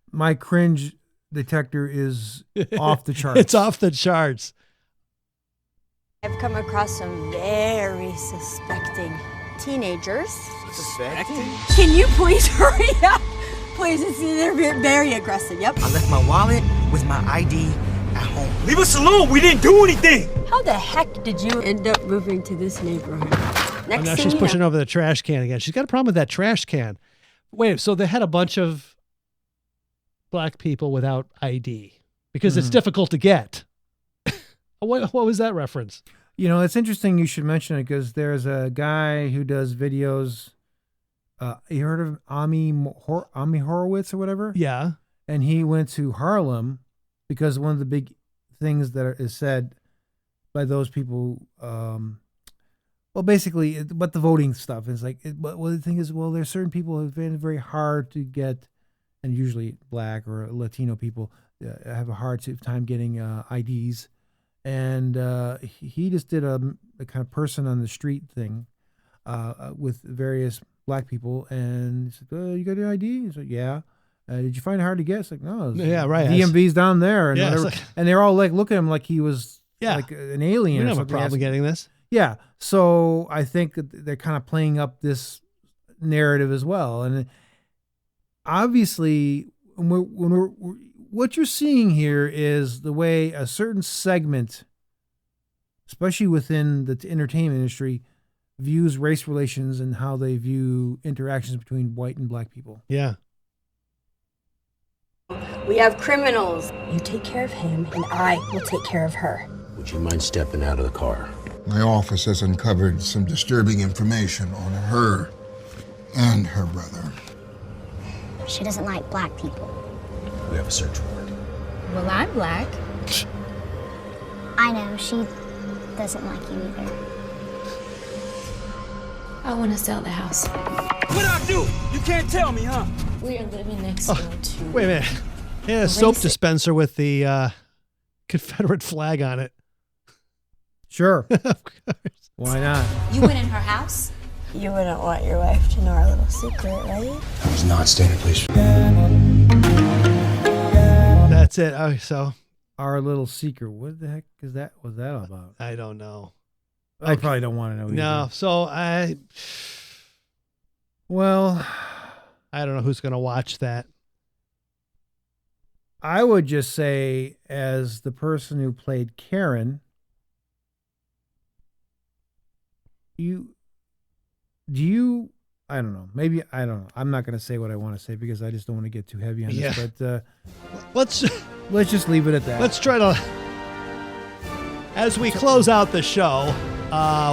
My cringe detector is off the charts. It's off the charts. I've come across some very suspecting teenagers. Suspecting? Can you please hurry up? Please, they're very aggressive. Yep. I left my wallet with my ID at home. Leave us alone. We didn't do anything. How the heck did you end up moving to this neighborhood? Next Now thing she's you pushing know- over the trash can again. She's got a problem with that trash can. Wait, so they had a bunch of black people without ID because it's difficult to get. What was that reference? It's interesting you should mention it because there's a guy who does videos. You heard of Ami Horowitz or whatever? Yeah. And he went to Harlem because one of the big things that is said by those people, basically, but the voting stuff is like, the thing is, there's certain people who have been very hard to get, and usually black or Latino people have a hard time getting IDs. And he just did a kind of person on the street thing with various black people, and he said, "You got your ID?" He's like, "Yeah." Did you find it hard to get? It's like, no. Yeah, right. DMV's down there, and Yeah, whatever. like- And they're all like looking at him like he was Yeah. like an alien. We or don't have a something. problem getting this. Yeah. So I think that they're kind of playing up this narrative as well, and obviously, what you're seeing here is the way a certain segment, especially within the entertainment industry, views race relations and how they view interactions between white and black people. Yeah. We have criminals. You take care of him, and I will take care of her. Would you mind stepping out of the car? My office has uncovered some disturbing information on her and her brother. She doesn't like black people. We have a search warrant. Well, I'm black. I know, she doesn't like you either. I want to sell the house. What'd I do? You can't tell me, huh? We are living next door to... Wait a minute. Yeah, a soap dispenser with the Confederate flag on it. Sure. Of course. Why not? You went in her house? You wouldn't want your wife to know our little secret, right? I was not standing, please. That's it. Oh, so our little secret. What the heck was that all about? I don't know. I probably don't want to know either. No. So I don't know who's going to watch that. I would just say, as the person who played Karen, I don't know. Maybe, I don't know. I'm not going to say what I want to say because I just don't want to get too heavy on this. But let's just leave it at that. Let's try to As we close out the show,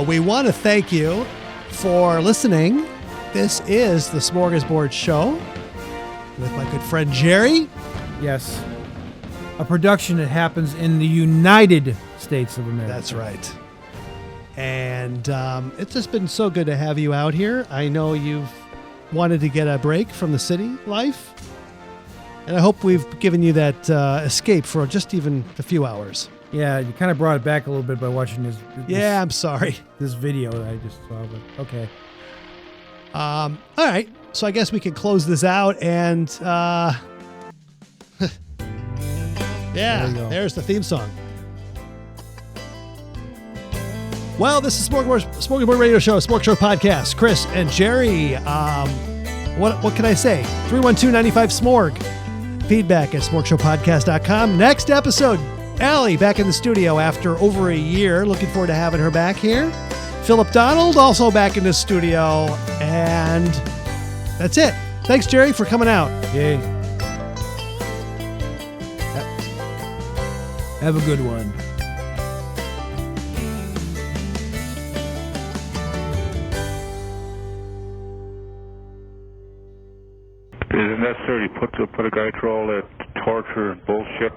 we want to thank you for listening. This is the Smorgasbord Show with my good friend Jerry. Yes. A production that happens in the United States of America. That's right. And it's just been so good to have you out here. I know you've wanted to get a break from the city life. And I hope we've given you that escape for just even a few hours. Yeah, you kind of brought it back a little bit by watching this. Yeah, I'm sorry. This video that I just saw, but okay. All right. So I guess we can close this out and yeah, there's the theme song. Well, this is Smorgasbord Radio Show, SmorgShow Podcast. Chris and Jerry. What can I say? 312-95-SMORG. Feedback at SmorgShowPodcast.com. Next episode, Allie back in the studio after over a year. Looking forward to having her back here. Phillip Donald also back in the studio. And that's it. Thanks, Jerry, for coming out. Yay. Have a good one. Is it necessary to put a guy through all that torture and bullshit?